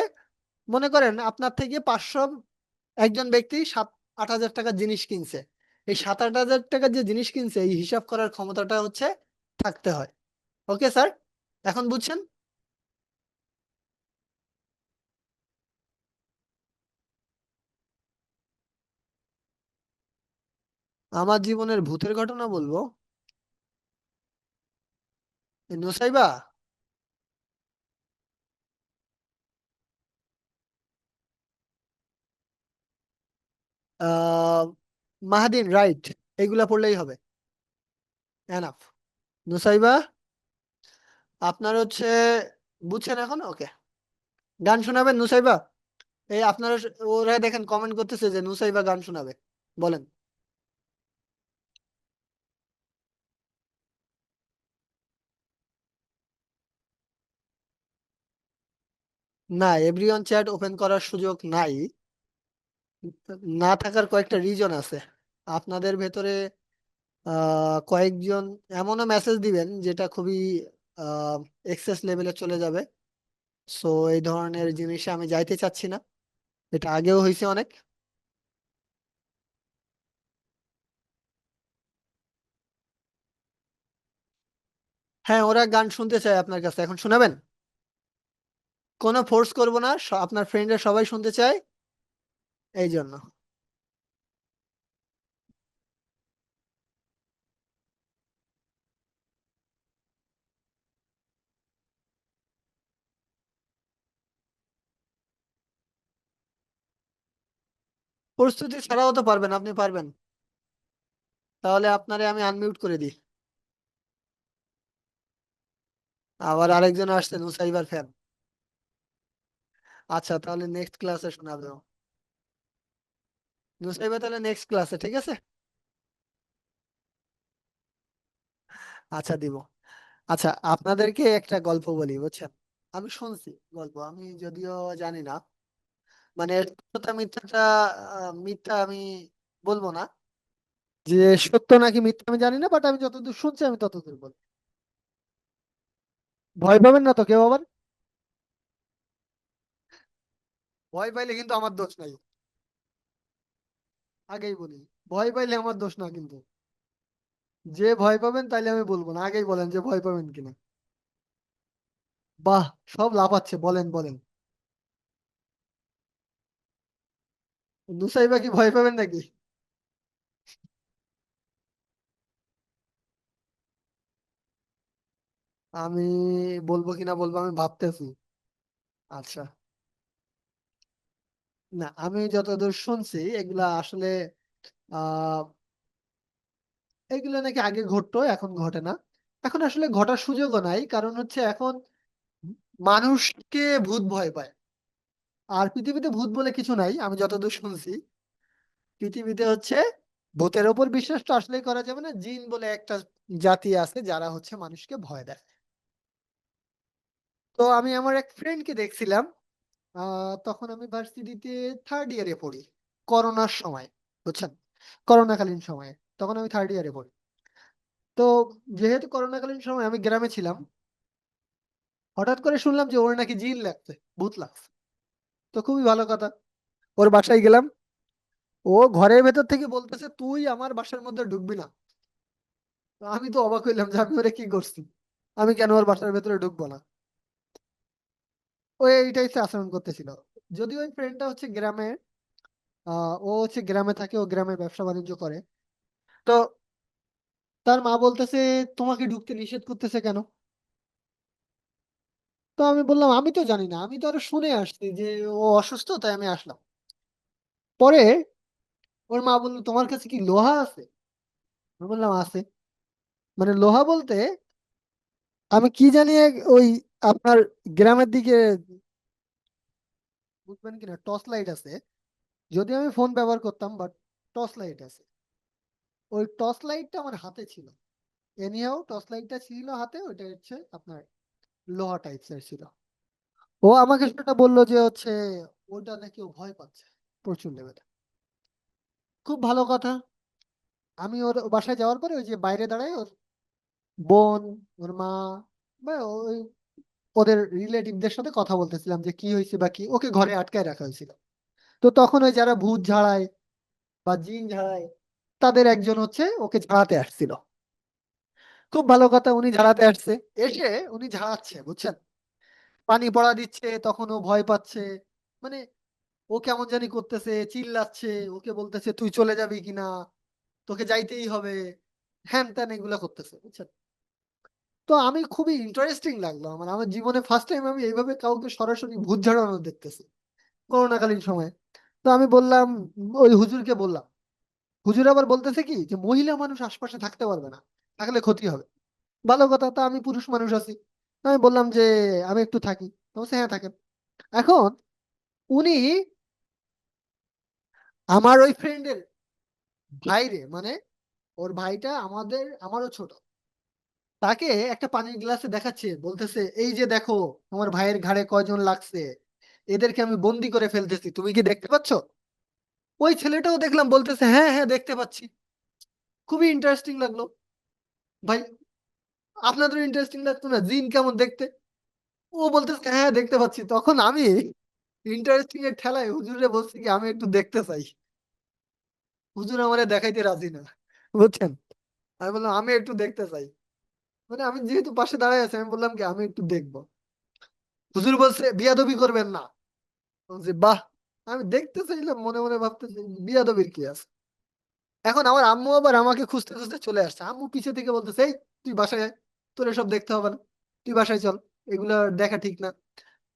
মনে করেন আপনার থেকে 500 একজন ব্যক্তি 7-8 হাজার টাকার জিনিস কিনছে, এই 7-8 হাজার টাকার যে জিনিস কিনছে এই হিসাব করার ক্ষমতাটা হচ্ছে থাকতে হয়। ওকে স্যার, এখন বুঝছেন? আমার জীবনের ভূতের ঘটনা বলবো? এই নুসাইবা, আহ মাহাদিন, রাইট, এগুলা পড়লেই হবে, এনাফ। নুসাইবা, আপনার হচ্ছে, বুঝছেন এখন? ওকে, গান শোনাবেন নুসাইবা? এই আপনারা ওরা দেখেন কমেন্ট করতেছে যে নুসাইবা গান শোনাবে, বলেন। না, এভরিওয়ান চ্যাট ওপেন করার সুযোগ নাই। না থাকার কয়েকটা রিজন আছে। আপনাদের ভেতরে কয়েকজন এমনও মেসেজ দিবেন যেটা খুবই এক্সেস লেভেলে চলে যাবে। সো এই ধরনের জিনিসে আমি যাইতে চাচ্ছি না, এটা আগেও হয়েছে অনেক। হ্যাঁ, ওরা গান শুনতে চায় আপনার কাছে, এখন শোনাবেন? কোনো ফোর্স করব না, আপনার ফ্রেন্ডরা সবাই শুনতে চায়, এই জন্য। প্রস্তুতি ছাড়াও তো পারবেন, আপনি পারবেন। তাহলে আপনারে আমি আনমিউট করে দিই। আবার আরেকজন আসছে নুসাইবার ফ্যান। আচ্ছা, তাহলে নেক্সট ক্লাসে শোনাবো। নুসাইবা তাহলে নেক্সট ক্লাসে, ঠিক আছে? আচ্ছা, দিব। আচ্ছা, আপনাদেরকে একটা গল্প বলি, বুঝছেন? আমি শুনছি গল্প, আমি যদিও জানি না, মানে সত্যতা মিথ্যাটা, মিথ্যা আমি বলবো না, যে সত্য নাকি মিথ্যা আমি জানি না, বাট আমি যতদূর শুনছি আমি ততদূর বলি। ভয় পাবেন না তো কেউ আবার? ভয় পাইলে কিন্তু আমার দোষ নাই, আগেই বলি। ভয় পাইলে আমার দোষ না কিন্তু। যে ভয় পাবেন তাইলে আমি বলবো না, আগেই বলেন যে ভয় পাবেন কিনা। বাহ, সব লাফাচ্ছে, বলেন বলেন। নুসাইবা কি ভয় পাবেন নাকি? আমি বলবো কিনা বলবো আমি ভাবতেছি। আচ্ছা, না, আমি যতদূর শুনছি এগুলা আসলে আহ এগুলো নাকি আগে ঘটতো, এখন ঘটে না। এখন আসলে ঘটার সুযোগও নাই, কারণ হচ্ছে এখন মানুষকে ভূত ভয় পায়। আর পৃথিবীতে ভূত বলে কিছু নাই, আমি যতদূর শুনছি। পৃথিবীতে হচ্ছে ভূতের ওপর বিশ্বাস তো আসলেই করা যাবে না, জিন বলে একটা জাতি আছে যারা হচ্ছে মানুষকে ভয় দেয়। তো আমি আমার এক ফ্রেন্ডকে দেখছিলাম, তখন আমি ভার্সিটিতে থার্ড ইয়ারে পড়ি, করোনার সময়, বুঝছেন? করোনাকালীন সময়ে, তখন আমি থার্ড ইয়ারে পড়ি। তো যেহেতু করোনাকালীন সময় আমি গ্রামে ছিলাম, হঠাৎ করে শুনলাম যে ওর নাকি জিন লাগছে, ভূত লাগছে। তো খুবই ভালো কথা, ওর বাসায় গেলাম। ও ঘরের ভেতর থেকে বলতেছে তুই আমার বাসার মধ্যে ঢুকবি না। তো আমি তো অবাক হইলাম যে আমি ওরে কি করছি, আমি কেন ওর বাসার ভেতরে ঢুকবো না। ও এইটাই সে আচরণ করতেছিল। যদিও ওই ফ্রেন্ডটা হচ্ছে গ্রামে, ও হচ্ছে গ্রামে থাকে, ও গ্রামে ব্যবসা বাণিজ্য করে। তো তার মা বলতেছে তোমাকে ঢুকতে নিষেধ করতেছে কেন? তো আমি বললাম আমি তো জানি না, আমি তো আরো শুনে আসছি যে ও অসুস্থ, তাই আমি আসলাম। পরে ওর মা বললো তোমার কাছে কি লোহা আছে? আমি বললাম আছে। মানে লোহা বলতে আমি কি জানি ওই আপনার গ্রামের দিকে বুঝবেন কিনা, টর্চ লাইট আছে, যদিও আমি ফোন ব্যবহার করতাম, বাট টর্চ লাইট আছে। ওই টর্চ লাইটটা আমার হাতে ছিল, এনিহাও টর্চ লাইটটা ছিল হাতে, ওইটা হচ্ছে আপনার লোহা টাইপস এর ছিল। ও আমাকে সেটা বললো যে হচ্ছে ওটা নাকি ও ভয় পাচ্ছে প্রচুর লেভেলে। খুব ভালো কথা। আমি ওর বাসায় যাওয়ার পরে ওই যে বাইরে দাঁড়ায় ওর বোন, ওর মা বা ওই ওদের রিলেটিভদের সাথে কথা বলতেছিলাম যে কি হয়েছে বা কি, ওকে ঘরে আটকায় রাখা হয়েছিল। তো তখন ওই যারা ভূত ঝাড়ায় বা জিন ঝাড়ায় তাদের একজন হচ্ছে ওকে ঝাড়াতে আসছিল। খুব ভালো কথা, উনি ঝাড়াতে আসছে। এসে উনি ঝাড়াচ্ছে বুঝছেন, পানি পড়া দিচ্ছে, তখন ও ভয় পাচ্ছে। মানে ও কেমন জানি করতেছে, চিল্লাচ্ছে, ওকে বলতেছে তুই চলে যাবি কিনা, তোকে যাইতেই হবে, হ্যান ত্যান এগুলা করতেছে বুঝছেন। তো আমি খুবই ইন্টারেস্টিং লাগলো আমার আমার জীবনে ফার্স্ট টাইম আমি এইভাবে কাউকে সরাসরি ভূত ঝাড়ানো দেখতেছি করোনাকালীন সময়ে। তো আমি বললাম, ওই হুজুরকে বললাম। হুজুর আবার বলতেছে কি যে মহিলা মানুষ আশপাশে থাকতে পারবে না, থাকলে ক্ষতি হবে। ভালো কথা, তা আমি পুরুষ মানুষ আছি। আমি বললাম যে আমি একটু থাকি। তো বলছে, হ্যাঁ থাকেন। এখন উনি আমার ওই ফ্রেন্ডের ভাইরে, মানে ওর ভাইটা আমারও ছোট, তাকে একটা পানির গ্লাসে দেখাচ্ছে, বলতেছে এই যে দেখো তোমার ভাইয়ের ঘাড়ে কয়জন লাগছে, এদেরকে আমি বন্দি করে ফেলতেছি, তুমি কি দেখতে পাচ্ছ? ওই ছেলেটাও দেখলাম বলতেছে হ্যাঁ হ্যাঁ দেখতে পাচ্ছি। খুবই ইন্টারেস্টিং লাগলো ভাই। আপনাদের ইন্টারেস্টিং লাগতো না জিন কেমন দেখতে? ও বলতেছে হ্যাঁ দেখতে পাচ্ছি। তখন আমি ইন্টারেস্টিং এর ঠেলায় হুজুরে বলছি কি আমি একটু দেখতে চাই। হুজুর আমারে দেখাইতে রাজি না বুঝছেন। আমি বললাম আমি একটু দেখতে চাই। মানে আমি যেহেতু পাশে দাঁড়ায় আছি আমি বললাম কি আমি একটু দেখবো। হুজুর বলছে বিয়াদবি করবেন না। বলছি বাহ। আমি দেখতে চাইলাম, মনে মনে ভাবতেছি বিয়াদবির কি আছে। এখন আমার আম্মু আবার আমাকে খুঁজতে খুঁজতে চলে আসছে, আম্মু পিছে থেকে বলতেছে এই তুই বাসায় আয়, তোর এসব দেখতে হবে না, তুই বাসায় চল, এগুলো দেখা ঠিক না।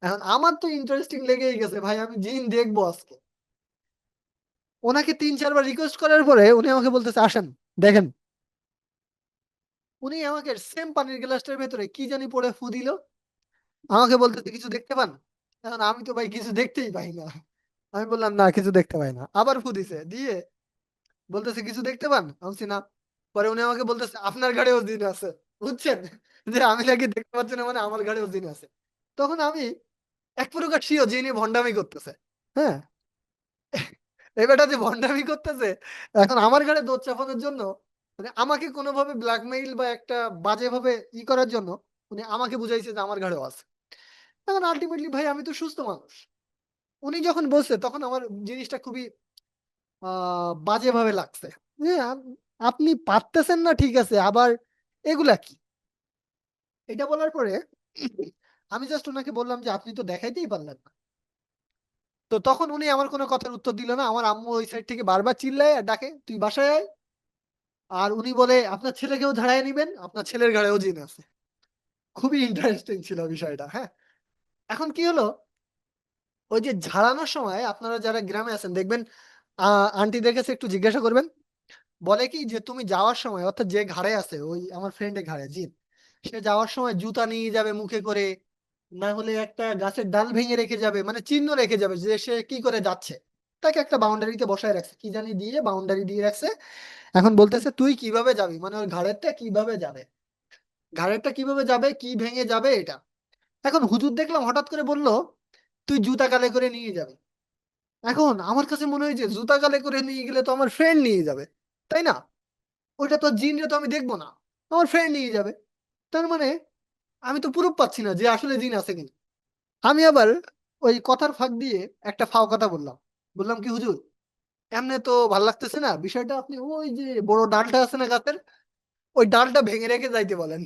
এখন আমার তো ইন্টারেস্টিং লেগেই গেছে ভাই, আমি জিন দেখবো আজকে। ওনাকে 3-4 বার রিকোয়েস্ট করার পরে উনি আমাকে বলতেছে আসেন দেখেন। উনি আমাকে সেম পানির গ্লাসটার ভেতরে কি জানি পড়ে ফু দিল, আমাকে বলতেছে কিছু দেখতে পান? এখন আমি তো ভাই কিছু দেখতেই পাই না। আমি বললাম না কিছু দেখতে পাই না, আবার ফু দিছে দিয়ে বলতেছে কিছু দেখতে পান? আমি বলছি না। পরে উনি আমাকে বলতেছে আপনার ঘাড়েও জিন আছে বুঝছেন, যে আমি নাকি দেখতে পাচ্ছি না মানে আমার ঘাড়েও জিন আছে। তখন আমি এক প্রকার শিও যিনি ভন্ডামি করতেছে। হ্যাঁ, এবারটা যে ভন্ডামি করতেছে এখন আমার ঘাড়ে দোষ চাপানোর জন্য, মানে আমাকে কোনোভাবে ব্ল্যাকমেইল বা একটা বাজে ভাবে ই করার জন্য উনি আমাকে বুঝাইছে যে আমার ঘাড়েও আছে। এখন আলটিমেটলি ভাই আমি তো সুস্থ মানুষ। উনি যখন বলছে তখন আমার জিনিসটা খুবই বাজে ভাবে লাগছে যে আপনি পারতেছেন না ঠিক আছে, আবার এগুলা কি? এটা বলার পরে আমি জাস্ট ওনাকে বললাম যে আপনি তো দেখাইতেই পারলেন না। তো তখন উনি আমার কোনো কথার উত্তর দিল না। আমার আম্মু ওই সাইড থেকে বারবার চিল্লায় আর ডাকে তুই বাসায় আয়। আর উনি বলে আপনার ছেলেকেও ঝাড়াই নিবেন, আপনার ছেলের ঘাড়েও জিন আছে। খুবই ইন্টারেস্টিং ছিল বিষয়টা। হ্যাঁ, এখন কি হলো, ওই যে ঝাড়ানোর সময় আপনারা যারা গ্রামে আছেন দেখবেন, আন্টিদের কাছে একটু জিজ্ঞাসা করবেন, বলে কি যে তুমি যাওয়ার সময়, অর্থাৎ যে ঘাড়ে আছে ওই আমার ফ্রেন্ডের ঘাড়ে জিন, সে যাওয়ার সময় জুতা নিয়ে যাবে মুখে করে, না হলে একটা গাছের ডাল ভেঙে রেখে যাবে, মানে চিহ্ন রেখে যাবে যে সে কি করে যাচ্ছে। তাকে একটা বাউন্ডারিতে বসায় রাখছে, কি জানি দিয়ে বাউন্ডারি দিয়ে রাখছে। এখন বলতেছে তুই কিভাবে যাবি, মানে ওর ঘাড়েরটা কিভাবে যাবে, ঘাড়েরটা কিভাবে যাবে, কি ভেঙে যাবে এটা। এখন হুজুর দেখলাম হঠাৎ করে বলল তুই জুতা কালে করে নিয়ে যাবি। এখন আমার কাছে মনে হয় যে জুতা কালে করে নিয়ে গেলে তো আমার ফ্রেন্ড নিয়ে যাবে, তাই না? ওইটা তো জিন রে তো আমি দেখবো না, আমার ফ্রেন্ড নিয়ে যাবে। তার মানে আমি তো প্রুফ পাচ্ছি না যে আসলে জিন আছে কিনা। আমি আবার ওই কথার ফাঁক দিয়ে একটা ফাও কথা বললাম। বললাম কি হুজুর, এমনি তো ভাল লাগতেছে না বিষয়টা, আপনি ওই যে বড় ডালটা আছে না গাছের, ওই ডালটা ভেঙে রেখে যাইতে বলেন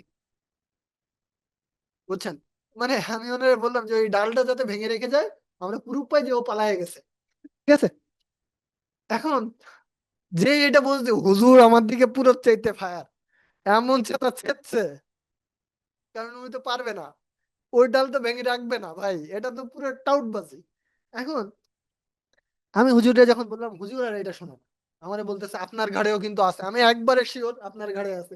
বুঝছেন। মানে আমি ওনারে বললাম যে ওই ডালটা যাতে ভেঙে রেখে যায়, আমরা প্রুফ পাই যে ও পালায়ে গেছে। ঠিক আছে। এখন যে এটা বলছে হুজুর আমার দিকে পুরো চাইতে ফায়ার, এমন চেতা চেচ্ছে, কারণ উনি তো পারবে না, ওই ডাল তো ভেঙে রাখবে না ভাই, এটা তো পুরো টাউটবাজি। এখন আমি হুজুরে যখন বললাম হুজুর আর এটা শোনো, আমারে বলতেছে আপনার ঘাড়েও কিন্তু আছে। আমি একবারে শিওর আপনার ঘাড়ে আছে,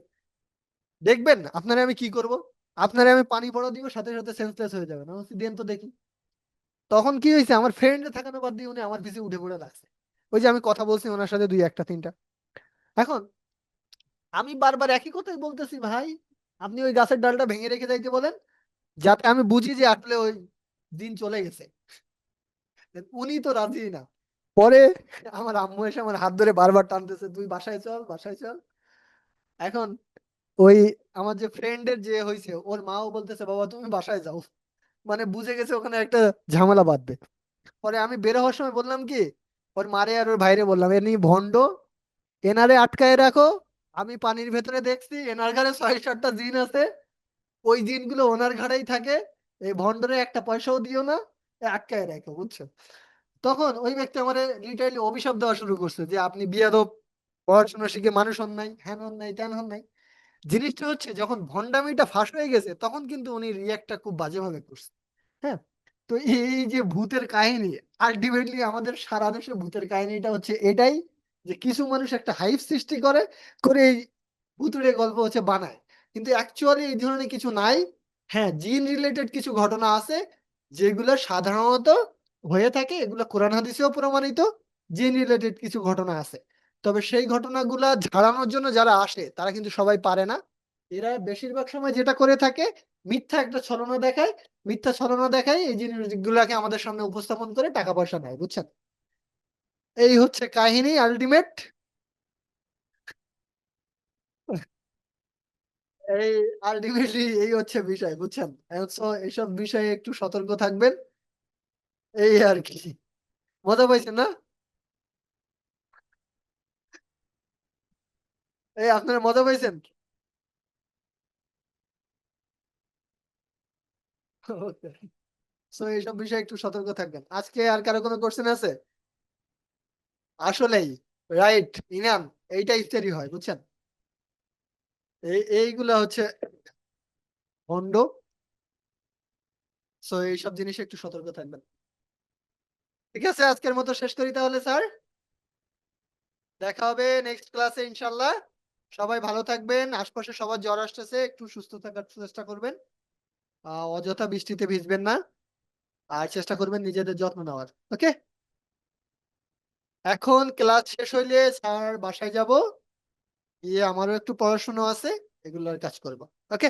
দেখবেন আপনারে আমি কি করব, আপনারে আমি পানি পড়া দিব সাথে সাথে সেন্সলেস হয়ে যাবেন। আমি বলছি, দেন তো দেখি। তখন কি হয়েছে, আমার ফ্রেন্ডে থাকানো বাদ দিয়ে উনি আমার পিছে উঠে পড়ে লাগছে। ওই যে আমি কথা বলছি ওনার সাথে দুই একটা তিনটা। এখন আমি বারবার একই কথাই বলতেছি ভাই, আপনি ওই গাছের ডালটা ভেঙে রেখে যাইতে বলেন, যাতে আমি বুঝি যে আসলে ওই দিন চলে গেছে, উনি তো রাজি না। পরে আমার আম্মু এসে আমার হাত ধরে বারবার টানতেছে, তুই বাসায় চল, বাসায় চল। এখন ওই আমার যে ফ্রেন্ডের যে হয়েছে, ওর মাও বলতেছে বাবা তুমি বাসায় যাও, মানে বুঝে গেছে ওখানে একটা ঝামেলা বাঁধবে। পরে আমি বের হওয়ার সময় বললাম কি, ওর মারে আর ওর ভাইরে বললাম, এ নিয়ে ভন্ড, এনারে আটকায় রাখো। আমি পানির ভেতরে দেখছি এনার ঘাড়ে 6-7টা জিন আছে, ওই জিনগুলো ওনার ঘাড়েই থাকে, এই ভন্ডরে একটা পয়সাও দিও না, এ আটকায় রাখো, বুঝছো? তখন ওই ব্যক্তি আমার লিটারালি অভিশাপ দেওয়া শুরু করছে যে আপনি বিয়াদব, পড়াশোনা শিখে মানুষ হন নাই, হ্যান হন নাই, ত্যান হন নাই। জিনিসটা হচ্ছে যখন ভন্ডামিটা ফাঁস হয়ে গেছে তখন কিন্তু উনি রিয়াক্টটা খুব বাজেভাবে করছে। হ্যাঁ। তো এই যে ভূতের কাহিনী, আলটিমেটলি আমাদের সারা দেশে ভূতের কাহিনীটা হচ্ছে এটাই, যে কিছু মানুষ একটা হাইপ সৃষ্টি করে, করে এই ভূতুড়ে গল্প হচ্ছে বানায়, কিন্তু অ্যাকচুয়ালি এই ধরনের কিছু নাই। হ্যাঁ, জিন রিলেটেড কিছু ঘটনা আছে যেগুলো সাধারণত হয়ে থাকে, এগুলো কোরআন হাদিসেও প্রমাণিত। জিন রিলেটেড কিছু ঘটনা আছে, তবে সেই ঘটনাগুলা ঝাড়ানোর জন্য যারা আসে তারা কিন্তু সবাই পারে না। এরা বেশিরভাগ সময় যেটা করে থাকে, মিথ্যা একটা ছলনা দেখায়, মিথ্যা ছলনা দেখায় এই জিনিসগুলাকে আমাদের সামনে উপস্থাপন করে টাকা পয়সা নেয়, বুঝছেন? এই হচ্ছে কাহিনী আলটিমেট। এই আলটিমেটলি এই হচ্ছে বিষয়, বুঝছেন? So, এইসব বিষয়ে একটু সতর্ক থাকবেন, এই আর কি। মজা পাইছেন না? এই আপনারা মজা পাইছেন? সো এইসব বিষয়ে একটু সতর্ক থাকবেন। আজকে আর কারো কোনো কোশ্চেন আছে? আসলেই, রাইট ইনাম, এইটা ইফতারি হয়, বুঝছেন? এইগুলা হচ্ছে ভন্ড। সো এইসব জিনিসে একটু সতর্ক থাকবেন। ঠিক আছে, আজকের মতো শেষ করি তাহলে স্যার। দেখা হবে নেক্সট ক্লাসে ইনশাল্লাহ। সবাই ভালো থাকবেন, আশপাশে সবার জ্বর আসতেছে, একটু সুস্থ থাকার চেষ্টা করবেন। অযথা বৃষ্টিতে ভিজবেন না, আর চেষ্টা করবেন নিজেদের যত্ন নেওয়ার। ওকে। এখন ক্লাস শেষ হইলে স্যার বাসায় যাব, গিয়ে আমারও একটু পড়াশোনা আছে, এগুলোর কাজ করব। ওকে।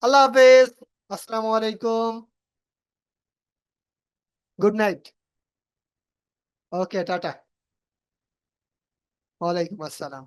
আল্লাহ হাফেজ। আসসালামু আলাইকুম। Good night. Okay, tata. ওয়ালাইকুম আসসালাম।